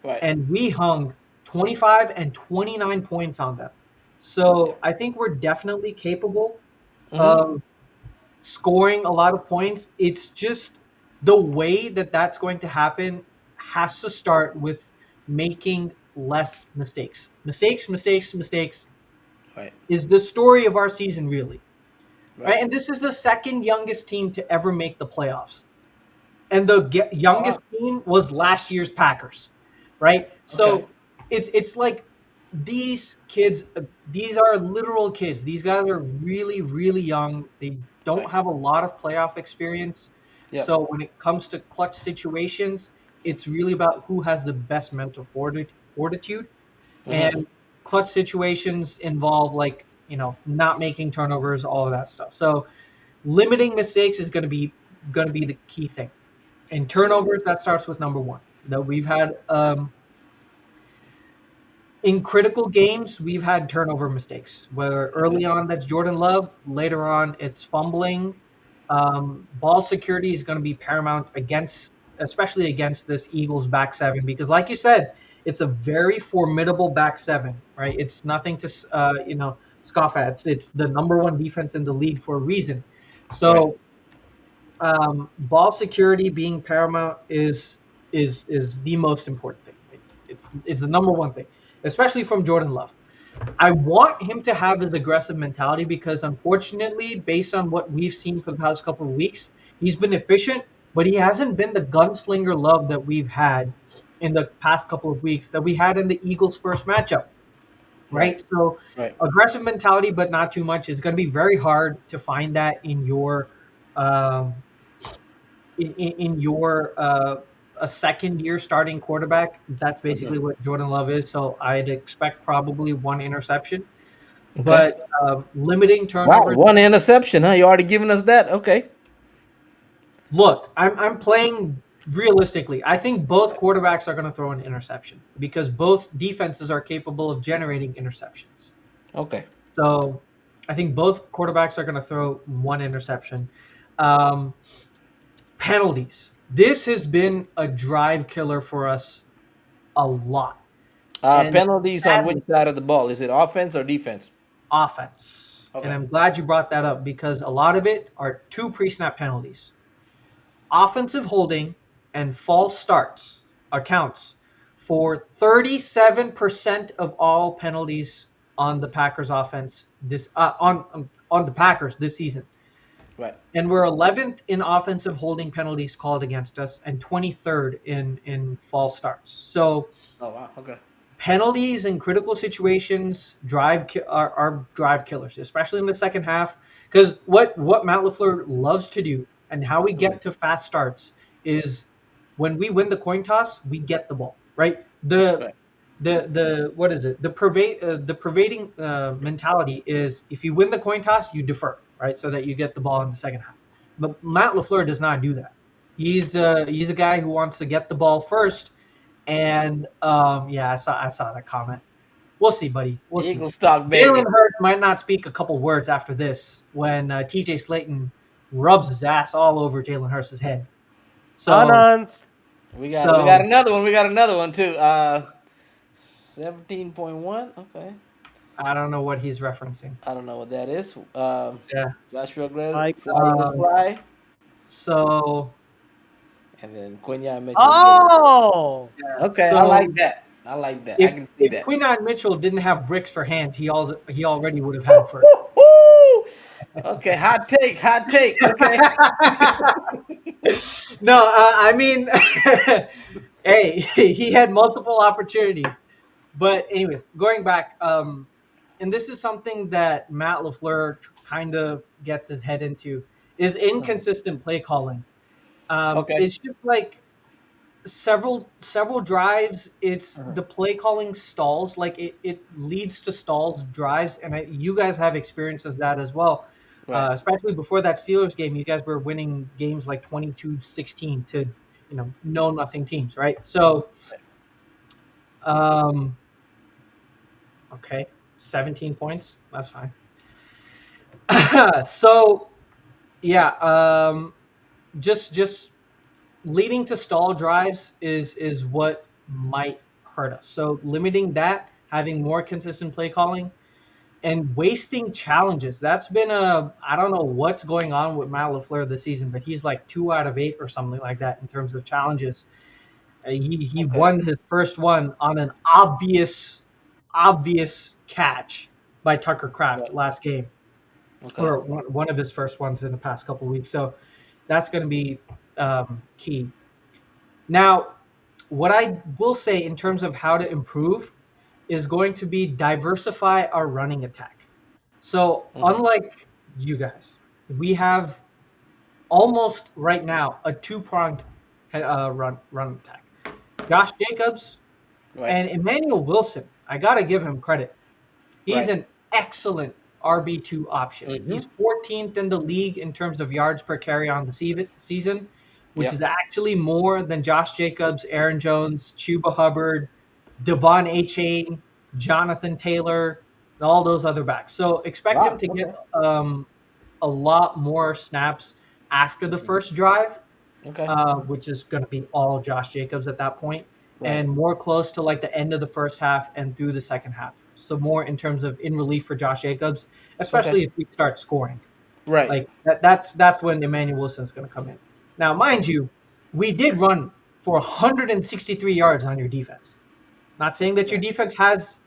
Right. and we hung 25 and 29 points on them. Yeah. So I think we're definitely capable Mm-hmm. of scoring a lot of points. It's just the way that that's going to happen has to start with making less mistakes. Mistakes, mistakes, mistakes Right. is the story of our season, really. Right. Right? And this is the second youngest team to ever make the playoffs. And the Oh, wow. youngest team was last year's Packers, right? Okay. So it's like these kids, these are literal kids. These guys are really, really young. They don't Right. have a lot of playoff experience. Yep. So when it comes to clutch situations, it's really about who has the best mental fortitude. Mm-hmm. And clutch situations involve, like, not making turnovers, all of that stuff. So limiting mistakes is going to be the key thing. And turnovers, that starts with number one. That we've had in critical games, we've had turnover mistakes. Where Okay. early on that's Jordan Love, later on it's fumbling. Ball security is going to be paramount against especially against this Eagles back seven, because like you said, it's a very formidable back seven, right? It's nothing to scoff at. It's the number one defense in the league for a reason. Right. So ball security being paramount is the most important thing. It's the number one thing, especially from Jordan Love. I want him to have his aggressive mentality because, unfortunately, based on what we've seen for the past couple of weeks, he's been efficient, but he hasn't been the gunslinger Love that we've had in the past couple of weeks that we had in the Eagles' first matchup, Right. right? So, Right. aggressive mentality, but not too much. It's going to be very hard to find that in your um, in your a second year starting quarterback. That's Mhm. basically what Jordan Love is. So I'd expect probably one interception, Okay. but limiting Wow, turnovers. one interception, huh? You already giving us that? Okay. Look, I'm playing realistically. I think both quarterbacks are going to throw an interception because both defenses are capable of generating interceptions. Okay. So I think both quarterbacks are going to throw one interception. Um, Penalties. This has been a drive killer for us a lot. And Penalties on which sadly, side of the ball? Is it offense or defense? offense. And Okay. I'm glad you brought that up because a lot of it are two pre-snap penalties. Offensive holding and false starts accounts for 37% of all penalties on the Packers offense this on the Packers this season. Right. And we're 11th in offensive holding penalties called against us and 23rd in false starts. So Oh wow. Okay. penalties in critical situations are drive killers, especially in the second half. Because what Matt Lafleur loves to do and how we Mhm. get to fast starts is when we win the coin toss, we get the ball right. Right. The what is it? The pervading mentality is if you win the coin toss, you defer right, so that you get the ball in the second half. But Matt Lafleur does not do that. He's a guy who wants to get the ball first and yeah, I saw that comment. We'll see, buddy. We'll see. Eagles talk, Jalen baby. Hurts might not speak a couple words after this when T.J. Slayton rubs his ass all over Jalen Hurts' head. So Ananth. We got so another one. We got another one too. 17.1. Okay. I don't know what he's referencing. I don't know what that is. Yeah. Joshua Gray, Like, Fly Eagles Um, Fly, so and then Quenya Mitchell. oh, yeah. Okay, I So like that. I like that. I if can see if that. Quinton Mitchell didn't have bricks for hands, he already would have had first. Woo-hoo-hoo! Okay, hot take, hot take. Okay. No, I mean, hey, he had multiple opportunities. But anyways, going back, and this is something that Matt LaFleur kind of gets his head into is inconsistent play calling. Okay. It's just like several drives. It's the play calling stalls. Like it leads to stalls drives, and you guys have experiences that as well. Right. Especially before that Steelers game, you guys were winning games like 22-16 to no nothing teams, right? So um, okay, 17 points. That's fine. So yeah, just leading to stall drives is what might hurt us. So limiting that, having more consistent play calling, and wasting challenges. That's been I don't know what's going on with Matt LaFleur this season, but he's like 2 out of 8 or something like that in terms of challenges. He Okay. won his first one on an obvious catch by Tucker Kraft Right. last game, Okay. or one of his first ones in the past couple of weeks. So that's going to be key. Now, what I will say in terms of how to improve is going to be diversify our running attack. So Hmm. unlike you guys, we have almost right now a two-pronged run attack. Josh Jacobs Right. and Emmanuel Wilson. I gotta give him credit. He's Right. an excellent RB2 option. Hmm. He's 14th in the league in terms of yards per carry on the season, which Yep. is actually more than Josh Jacobs, Aaron Jones, Chuba Hubbard, Devon Achane, Jonathan Taylor, and all those other backs. So expect him Wow. to get Okay. a lot more snaps after the first drive. Okay. which is going to be all Josh Jacobs at that point, Right. and more close to like the end of the first half and through the second half. So more in terms of in relief for Josh Jacobs, Okay. especially if we start scoring. Right. Like that's when Emmanuel Wilson's going to come in. Now, mind you, we did run for 163 yards on your defense. Not saying that your Right. defense has,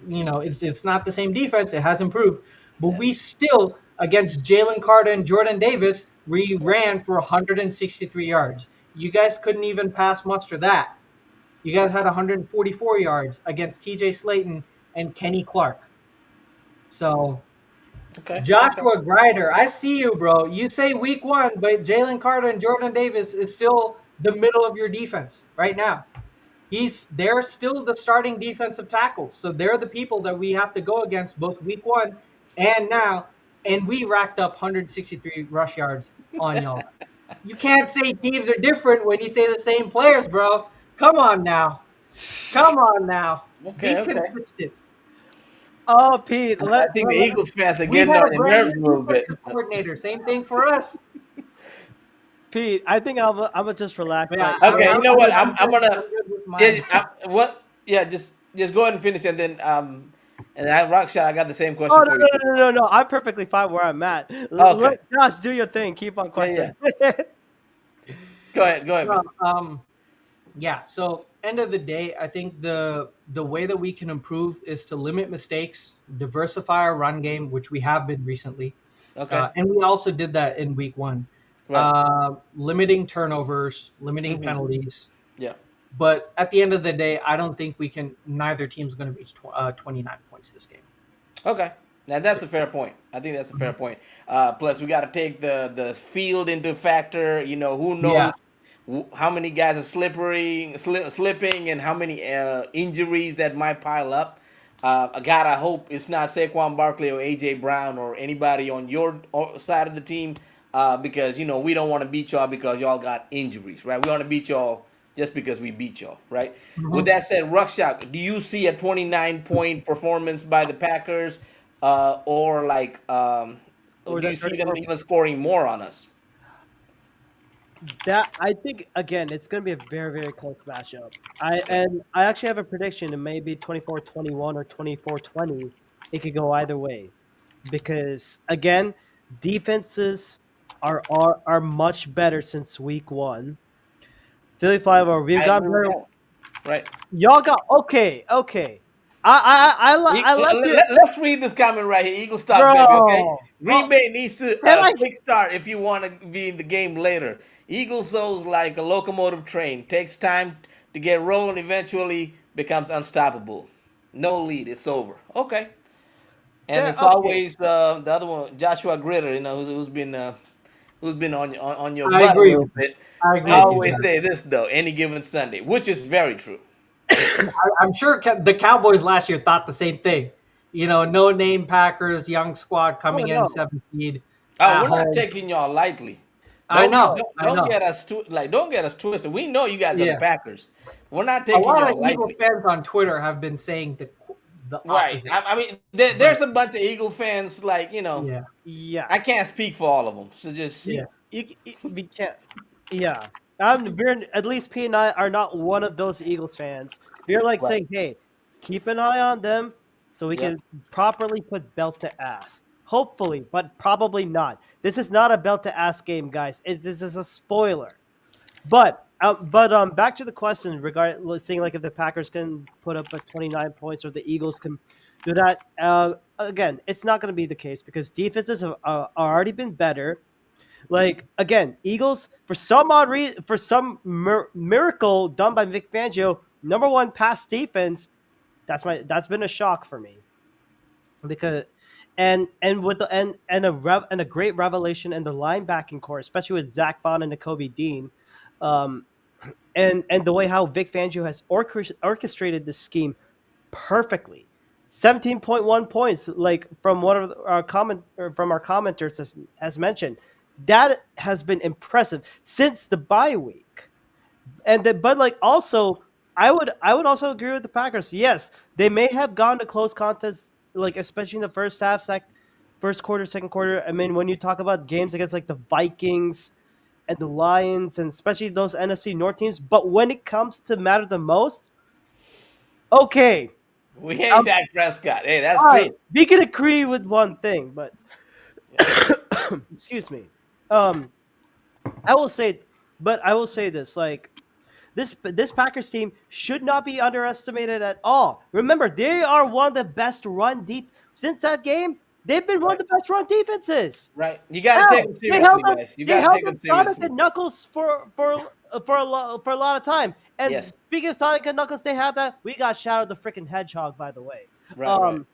it's not the same defense. It has improved, but Yeah. we still against Jalen Carter and Jordan Davis, we ran for 163 yards. You guys couldn't even pass muster that. You guys had 144 yards against T.J. Slayton and Kenny Clark. So Okay. Okay. Joshua Grider, I see you, bro. You say week one, but Jalen Carter and Jordan Davis is still the middle of your defense right now. They're still the starting defensive tackles. So they're the people that we have to go against both week one and now. And we racked up 163 rush yards on y'all. You can't say teams are different when you say the same players, bro. Come on now. Come on now. Okay. Be Okay. consistent. Oh, Pete, I think the Eagles fans are We getting had on a your brand nerves a new little bit. defensive coordinator. Same thing for us. Pete, I think I'm gonna just relax But yeah, right now. Okay. You know what? I'm I'm gonna. good with Yeah. mine. What? Yeah. Just go ahead and finish, and then and I rock shot. I got the same Oh question no for you no too. no no no! I'm perfectly fine where I'm at. Okay. Let Josh do your thing. Keep on Yeah. Yeah. questioning. Go ahead. Go ahead, man. No, yeah. So end of the day, I think the way that we can improve is to limit mistakes, diversify our run game, which we have been recently, Okay. and we also did that in week one. Right. Limiting turnovers, limiting Hmm. penalties. Yeah. But at the end of the day, I don't think we can. Neither team's going to reach 29 points this game. Okay. Now that's a fair point. I think that's a fair point. Plus, we got to take the field into factor. You know, who knows Yeah, how many guys are slipping, and how many injuries that might pile up. God, I hope it's not Saquon Barkley or AJ Brown or anybody on your side of the team, because we don't want to beat y'all because y'all got injuries, right? We want to beat y'all just because we beat y'all, right? With hmm that said, Ruckshot, do you see a 29-point performance by the Packers, or Or do you that see them 34. even scoring more on us? That I think again, it's going to be a very very close matchup. I actually have a prediction. It may be 24-21 or 24-20. It could go either way because again, defenses are much better since week one. Philly Flyover, we've I got agree with better. that. Right. Y'all got okay. I like you, Let's read this comment right here. Eagle stock, baby. Okay. bro. Green Bay needs to Can I? quick start if you want to be in the game later. Eagle sows like a locomotive train. Takes time to get rolling. Eventually becomes unstoppable. No lead. It's over. Okay. And Yeah, it's okay. always the other one, Joshua Gritter. Who's been on your I butt a agree little with you. bit. I agree I with you, always John. say this though, any given Sunday, which is very true. I'm sure the Cowboys last year thought the same thing. No name Packers, young squad Oh coming in, no. 7th seed Oh, at we're not home. taking y'all lightly. I know, I Don't know. get us don't get us twisted. We know you guys are the Yeah, Packers. We're not a taking lot of y'all Eagles lightly. fans on Twitter have been saying the Right. opposite. I mean, But there's a bunch of Eagle fans. yeah, Yeah. I can't speak for all of them. So just You, yeah, we can't. Yeah, we're at least P and I are not one of those Eagles fans. We're like right. saying, hey, keep an eye on them so we Yep. can properly put belt to ass. Hopefully, but probably not. This is not a belt to ass game, guys. This is a spoiler. But back to the question regarding seeing like if the Packers can put up a 29 points or the Eagles can do that. Again, it's not going to be the case because defenses have already been better. Like again, Eagles for some odd reason, for some miracle done by Vic Fangio, number one pass defense. That's been a shock for me because and with the and a great revelation in the linebacking core, especially with Zach Bond and Nakobe Dean, um, and the way how Vic Fangio has orchestrated this scheme perfectly. 17.1 points, like from one of our from our commenters has mentioned. That has been impressive since the bye week. But like also I would also agree with the Packers. Yes, they may have gone to close contests, like especially in the first half, first quarter, second quarter. I mean, when you talk about games against like the Vikings and the Lions, and especially those NFC North teams. But when it comes to matter the most, okay, We ain't Dak Prescott. Hey, that's all right, true. we can agree with one thing, but Yeah. excuse me. Um, I will say, but I will say this: like this Packers team should not be underestimated at all. Remember, they are one of the best run deep since that game. They've been one of Right. the best run defenses. Right. You got to take Hell, them seriously, guys. You they got to held take up them Sonic seriously. and Knuckles for a lot of time. And Yes. speaking of Sonic and Knuckles, they have that. We got Shadow the freaking Hedgehog, by the way. Right. Right. Um,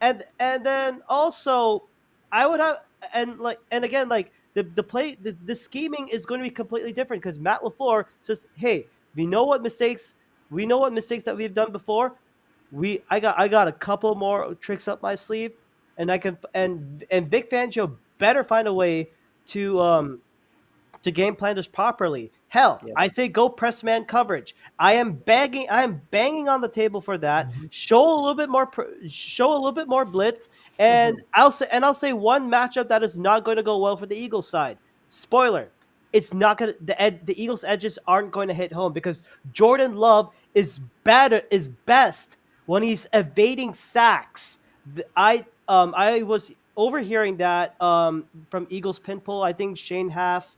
and then also I would have and again like the scheming is going to be completely different because Matt LaFleur says, hey, we know what mistakes that we've done before. I got a couple more tricks up my sleeve, and I can and Vic Fangio better find a way to game plan this properly. Hell, Yeah. I say go press man coverage. I am banging on the table for that. Mhm. Show a little bit more blitz, Hmm. and I'll say one matchup that is not going to go well for the Eagles side. Spoiler: it's not going to the Eagles edges aren't going to hit home because Jordan Love is best when he's evading sacks. I was overhearing that from Eagles Pinpool. I think Shane Half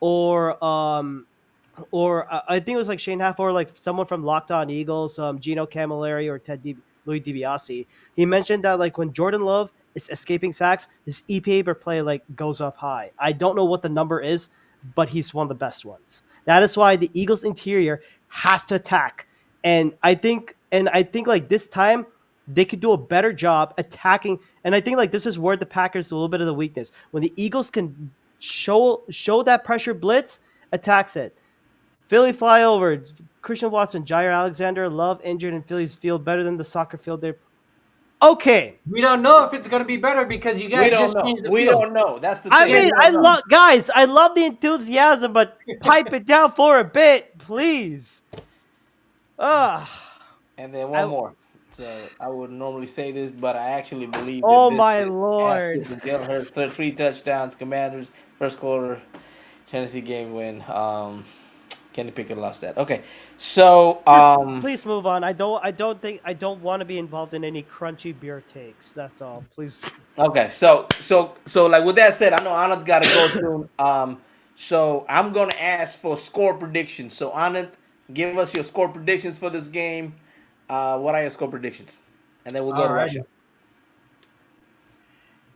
or I think it was like Shane Half or like someone from Locked On Eagles, Gino Camilleri or Louis DiBiase. He mentioned that like when Jordan Love is escaping sacks, his EPA per play like goes up high. I don't know what the number is, but he's one of the best ones. That is why the Eagles interior has to attack, and I think like this time they could do a better job attacking. And I think like this is where the Packers a little bit of the weakness when the Eagles can show that pressure blitz attacks it. Philly flyover. Christian Watson, Jair Alexander, Love injured, and Philly's field better than the soccer field. They okay. We don't know if it's going to be better because you We guys don't just know. changed the We field. don't know. That's the I thing. Yeah, mean, We I don't know. love guys. I love the enthusiasm, but pipe it down for a bit, please. Ah, And then one I. more. So I would normally say this, but I actually believe that Oh this my has to lord. be Jalen Hurts, 3 touchdowns, Commanders, first quarter, Tennessee game win. Kenny Pickett lost that. Okay, so Just please move on. I don't want to be involved in any crunchy beer takes. That's all. Please. okay, so like with that said, I know Anand got to go soon. So I'm gonna ask for score predictions. So Anand, give us your score predictions for this game. What are your score predictions? And then we'll go to Russia.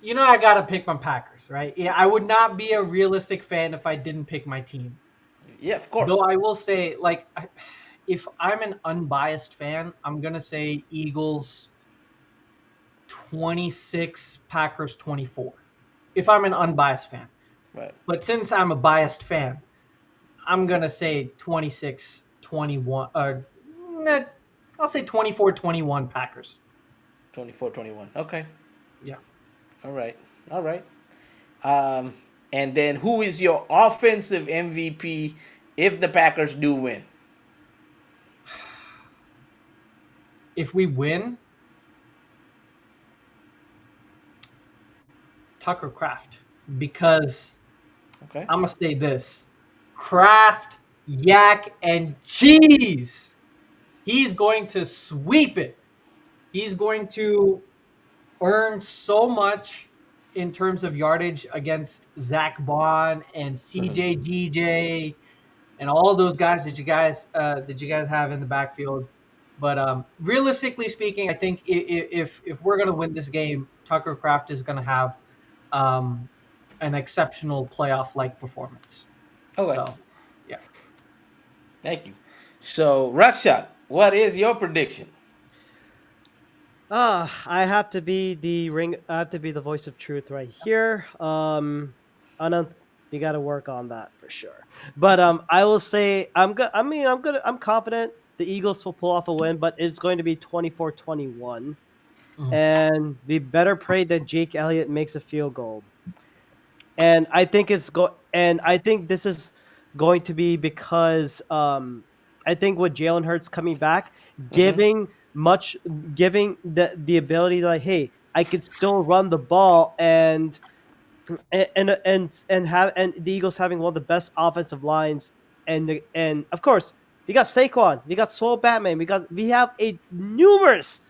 alrighty. I got to pick my Packers, right? Yeah, I would not be a realistic fan if I didn't pick my team. Yeah, of Though course. I will say, like, if I'm an unbiased fan, I'm going to say Eagles 26, Packers 24. If I'm an unbiased fan. Right. But since I'm a biased fan, I'm going to say 26, 21. Nah, I'll say 24, 21 Packers. 24-21. Okay. Yeah. All right. All right. Um, and then who is your offensive MVP if the Packers do win? If we win, Tucker Craft. Because Okay. I'm going to say this Kraft, Yak, and Cheese. He's going to sweep it. He's going to earn so much in terms of yardage against Zach Bond and Mhm. CJ and all those guys that you guys have in the backfield. But realistically speaking, I think if we're going to win this game, Tucker Craft is going to have um, an exceptional playoff like performance. Okay. So, yeah. Thank you. So, Rakshak, what is your prediction? I have to be the ring. I have to be the voice of truth right here. Anand, you got to work on that for sure. But I will say I'm good. I mean, I'm confident the Eagles will pull off a win, but it's going to be 24-21. Mhm. And we better pray that Jake Elliott makes a field goal. And I think this is going to be because I think with Jalen Hurts coming back, Hmm. giving much giving the ability like, hey, I could still run the ball, and and the Eagles having one of the best offensive lines, and of course we got Saquon, we got Soul Batman, we have a numerous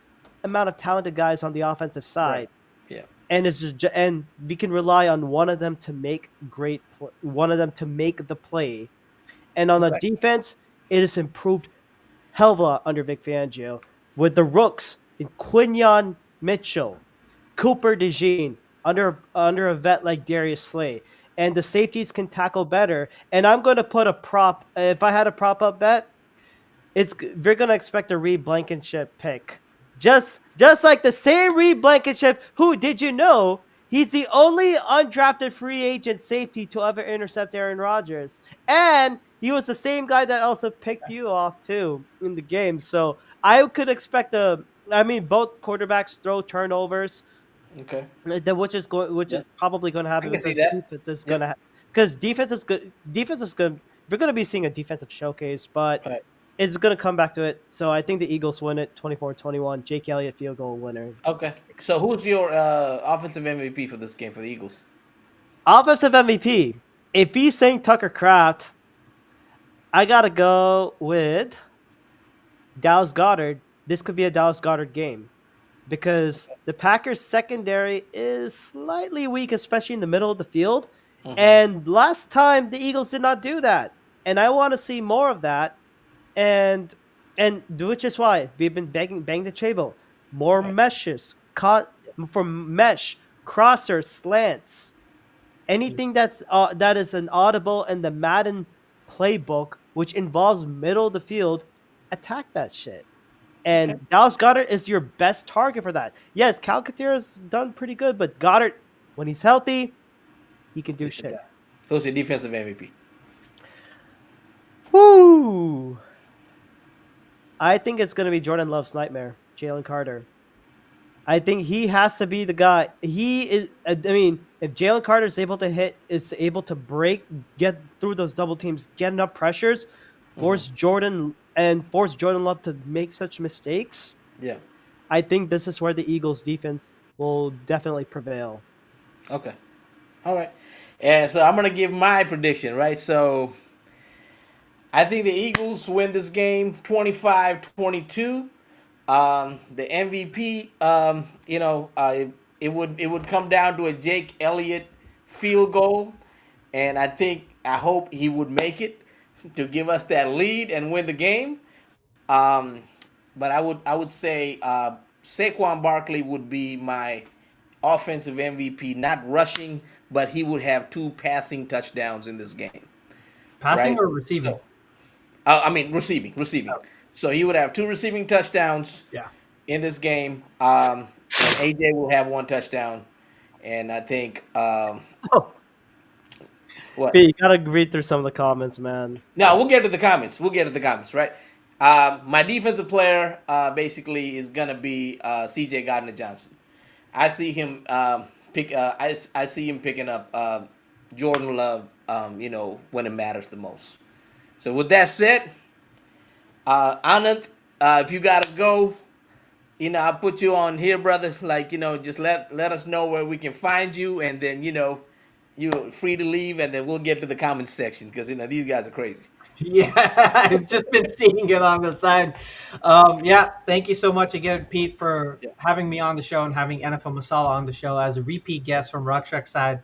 amount of talented guys on the offensive Right. side, Yeah. and we can rely on one of them to make one of them to make the play, and on the Okay. defense it has improved hell of a lot under Vic Fangio with the rooks in Quinyon Mitchell, Cooper DeJean, under a vet like Darius Slay, and the safeties can tackle better. And I'm going to put a prop. If I had a prop up bet, it's we're gonna expect a Reed Blankenship pick. Just like the same Reed Blankenship, who did you know he's the only undrafted free agent safety to ever intercept Aaron Rodgers. And he was the same guy that also picked you off too in the game. So I could expect both quarterbacks throw turnovers, Okay. which Yeah. is probably going to I happen can see because that. defense is going Yep. to because defense is good. Defense is good. We're going to be seeing a defensive showcase, but Right. it's going to come back to it. So I think the Eagles win it 24-21. Jake Elliott field goal winner. Okay. So who's your offensive MVP for this game for the Eagles? Offensive MVP. If he's saying Tucker Kraft, I got to go with Dallas Goddard. This could be a Dallas Goddard game because the Packers secondary is slightly weak, especially in the middle of the field. Mm-hmm. And last time the Eagles did not do that. And I want to see more of that. And which is why we've been bang the table. More Right. meshes, caught from mesh, crossers, slants, anything that is an audible in the Madden playbook, which involves middle of the field, attack that shit. Okay. And Dallas Goddard is your best target for that. Yes, Calcaterra's done pretty good, but Goddard, when he's healthy, he can do It's the shit. guy. Who's your defensive MVP? Woo! I think it's going to be Jordan Love's nightmare, Jalen Carter. I think he has to be the guy. He is. I mean, if Jalen Carter is able to get through those double teams, get enough pressures, Mm-hmm. force Jordan Love to make such mistakes. Yeah. I think this is where the Eagles' defense will definitely prevail. Okay. All right. And so I'm gonna give my prediction, right? So I think the Eagles win this game 25-22. The MVP, it would come down to a Jake Elliott field goal, and I hope he would make it to give us that lead and win the game. Um, but I would say Saquon Barkley would be my offensive MVP, not rushing, but he would have two passing touchdowns in this game, Passing right? or receiving? So I mean, receiving. Oh, So he would have two receiving touchdowns yeah. in this game, and AJ will have one touchdown. And I think Oh, what? but you gotta read through some of the comments, man. No, we'll get to the comments. We'll get to the comments, right? My defensive player basically is gonna be CJ Gardner Johnson. I see him I see him picking up Jordan Love. When it matters the most. So with that said, Anand, if you gotta go, I'll put you on here, brother. Like, just let us know where we can find you, and then you're free to leave, and then we'll get to the comments section because these guys are crazy. Yeah, I've just been seeing it on the side. Yeah, thank you so much again, Pete, for Yeah. having me on the show and having NFL Masala on the show as a repeat guest from Rucksack side.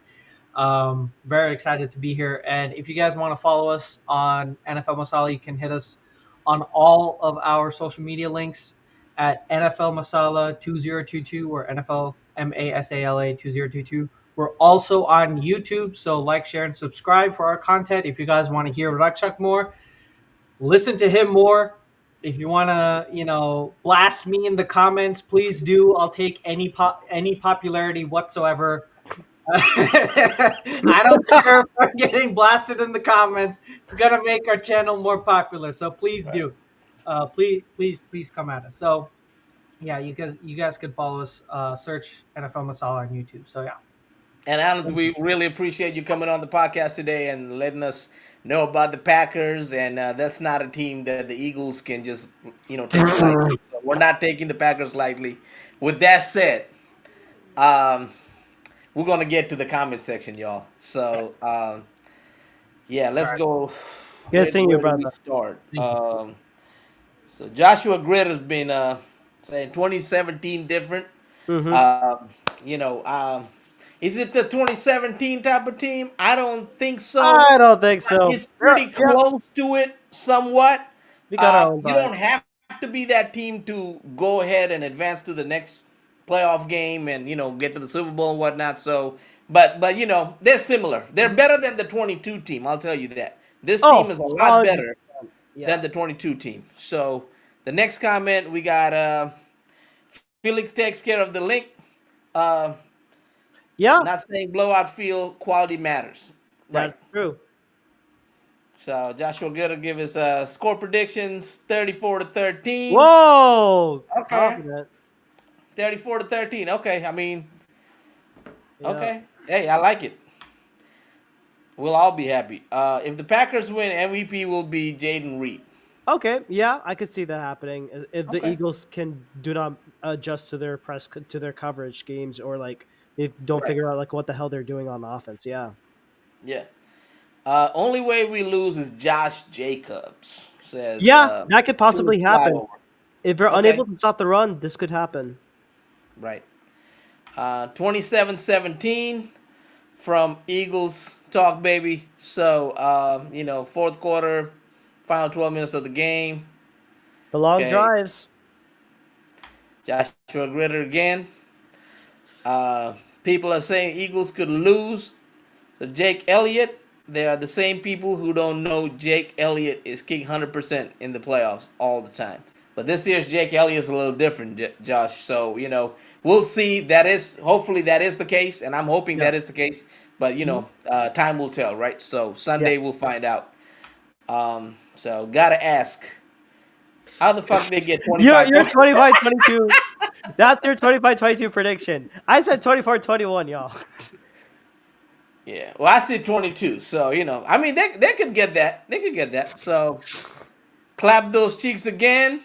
Very excited to be here. And if you guys want to follow us on NFL Masala, you can hit us on all of our social media links at NFL Masala 2022 or NFL MASALA 2022. We're also on YouTube, so like, share, and subscribe for our content. If you guys want to hear Rakshak more, listen to him more. If you want to, blast me in the comments, please do. I'll take any popularity whatsoever. I don't care if we're getting blasted in the comments. It's gonna make our channel more popular. So please Right. do. Please come at us. So yeah, you guys could follow us. Search NFL Masala on YouTube. So yeah. And Alan, we really appreciate you coming on the podcast today and letting us know about the Packers. And that's not a team that the Eagles can just take lightly. So we're not taking the Packers lightly. With that said, um, we're gonna get to the comment section, y'all. So yeah, let's go. Good seeing you, Where do we brother. start? Thank you. So Joshua Grid has been saying 2017 different. Mm-hmm. Um, you know, is it the 2017 type of team? I don't think so. I don't think But so. it's Yeah, pretty yeah, close to it, somewhat. we got our own You vibe. don't have to be that team to go ahead and advance to the next playoff game and get to the Super Bowl and whatnot. So, but they're similar. They're better than the 22 team. I'll tell you that. This team Oh, is a lot 100%. better Yeah. than the 22 team. So, the next comment we got Felix takes care of the link. Uh, Yeah, Not saying blowout feel quality matters. Right. that's true. So Joshua Good will give his score predictions 34-13. Whoa, Okay. confident. 34-13. Okay. I mean, Yeah. okay. Hey, I like it. We'll all be happy. If the Packers win, MVP will be Jaden Reed. Okay. Yeah, I could see that happening if the Okay. Eagles can do not adjust to their to their coverage schemes, or like they don't Right. figure out like what the hell they're doing on offense. Yeah. Yeah. Only way we lose is Josh Jacobs, says Yeah, that could Philly possibly happen. Flyover. If they're Okay. unable to stop the run, this could happen. Right. 27-17 from Eagles Talk Baby. So, fourth quarter, final 12 minutes of the game. The long Okay. drives. Joshua Gritter again. Uh, People are saying Eagles could lose. So Jake Elliott, they are the same people who don't know Jake Elliott is kicking 100% in the playoffs all the time. But this year's Jake Elliott is a little different, Josh. So, we'll see. Hopefully that is the case, and I'm hoping Yeah. that is the case. But, Mhm. time will tell, right? So Yeah. Sunday we'll find out. So gotta ask, how the fuck they get You're 25 you're points? 25-22. That's your 25-22 prediction. I said 24-21, y'all. Yeah, well, I said 22. So I mean, they could get that. They could get that. So clap those cheeks again.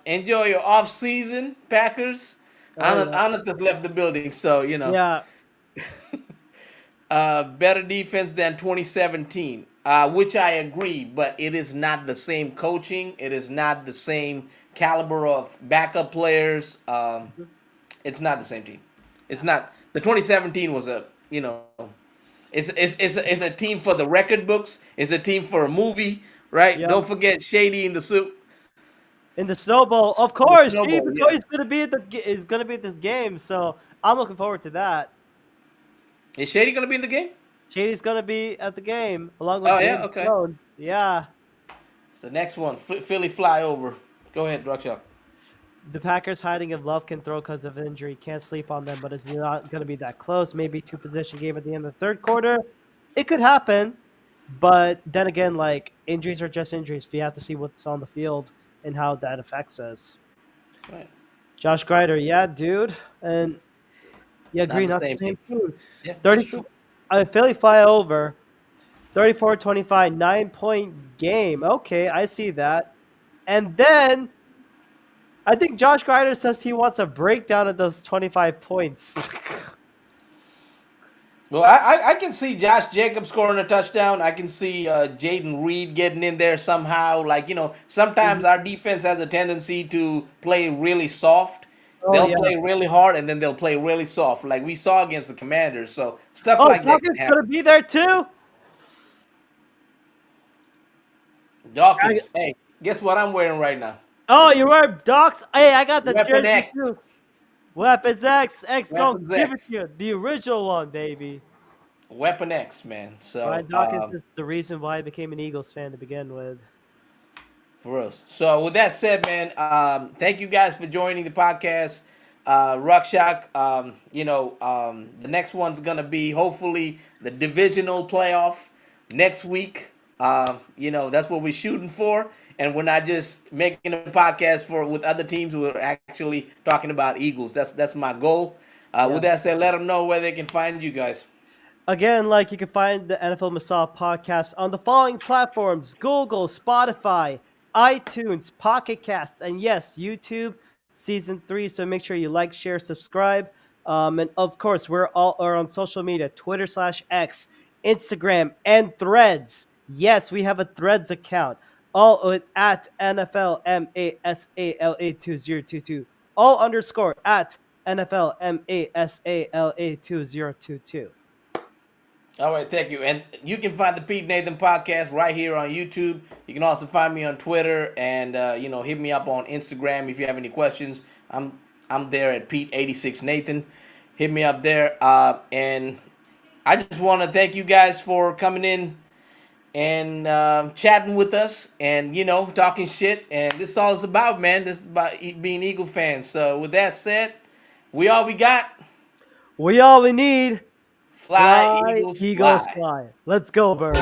Enjoy your off season, Packers. Oh yeah. Anand has left the building, so Yeah. better defense than 2017, which I agree. But it is not the same coaching. It is not the same caliber of backup players. It's not the same team. It's not. The 2017 was it's a team for the record books. It's a team for a movie, right? Yeah. Don't forget Shady in the suit. In the snowball, of The course, Steve snowball, McCoy yeah. is gonna be at this game, so I'm looking forward to that. Is Shady gonna be in the game? Shady's gonna be at the game along with Oh yeah, James okay. Jones. Yeah. So next one, Philly flyover. Go ahead, Druckshop. The Packers hiding if Love can throw because of injury. Can't sleep on them, but it's not going to be that close. Maybe two possession game at the end of the third quarter. It could happen, but then again, like injuries are just injuries. We have to see what's on the field and how that affects us. Right. Josh Greider, yeah, dude, and yeah, Not agree, the not the same same team. team. Yeah, that's 30, true. Philly fly over 34-25, 9-point game. Okay, I see that. And then I think Josh Greider says he wants a breakdown of those 25 points. Well, I can see Josh Jacobs scoring a touchdown. I can see Jaden Reed getting in there somehow. Like, sometimes our defense has a tendency to play really soft. Oh They'll yeah. play really hard and then they'll play really soft, like we saw against the Commanders. So stuff Oh, like that can Dawkins gonna happen. be there too. I, Dawkins, hey, guess what I'm wearing right now? oh, you're right, Docs. Hey, I got the Weapon jersey X. too. Weapons X, X gonna Weapons give it X. to you, the original one, baby. Weapon X, man. So, Brian Dawkins is the reason why I became an Eagles fan to begin with. for us. So with that said, man, thank you guys for joining the podcast. Ruckshock, the next one's gonna be hopefully the divisional playoff next week. That's what we're shooting for, and we're not just making a podcast for with other teams. We're actually talking about Eagles. That's my goal. Yeah. With that said, let them know where they can find you guys. Again, like you can find the NFL Masala podcast on the following platforms: Google, Spotify, iTunes, Pocket Casts, and yes, YouTube Season 3. So make sure you like, share, subscribe. And of course, we're all are on social media: Twitter/X, Instagram, and Threads. Yes, we have a Threads account. All at NFLMASALA2022. All underscore at NFLMASALA2022. All right, thank you. And you can find the Pete Nathan podcast right here on YouTube. You can also find me on Twitter and hit me up on Instagram if you have any questions. I'm there at Pete86Nathan. Hit me up there. And I just want to thank you guys for coming in and chatting with us and talking shit. And this is all it's about, man. This is about being Eagle fans. So with that said, we all we got. We all we need. Fly, Fly, Eagles, Eagles fly. fly. Let's go, birds.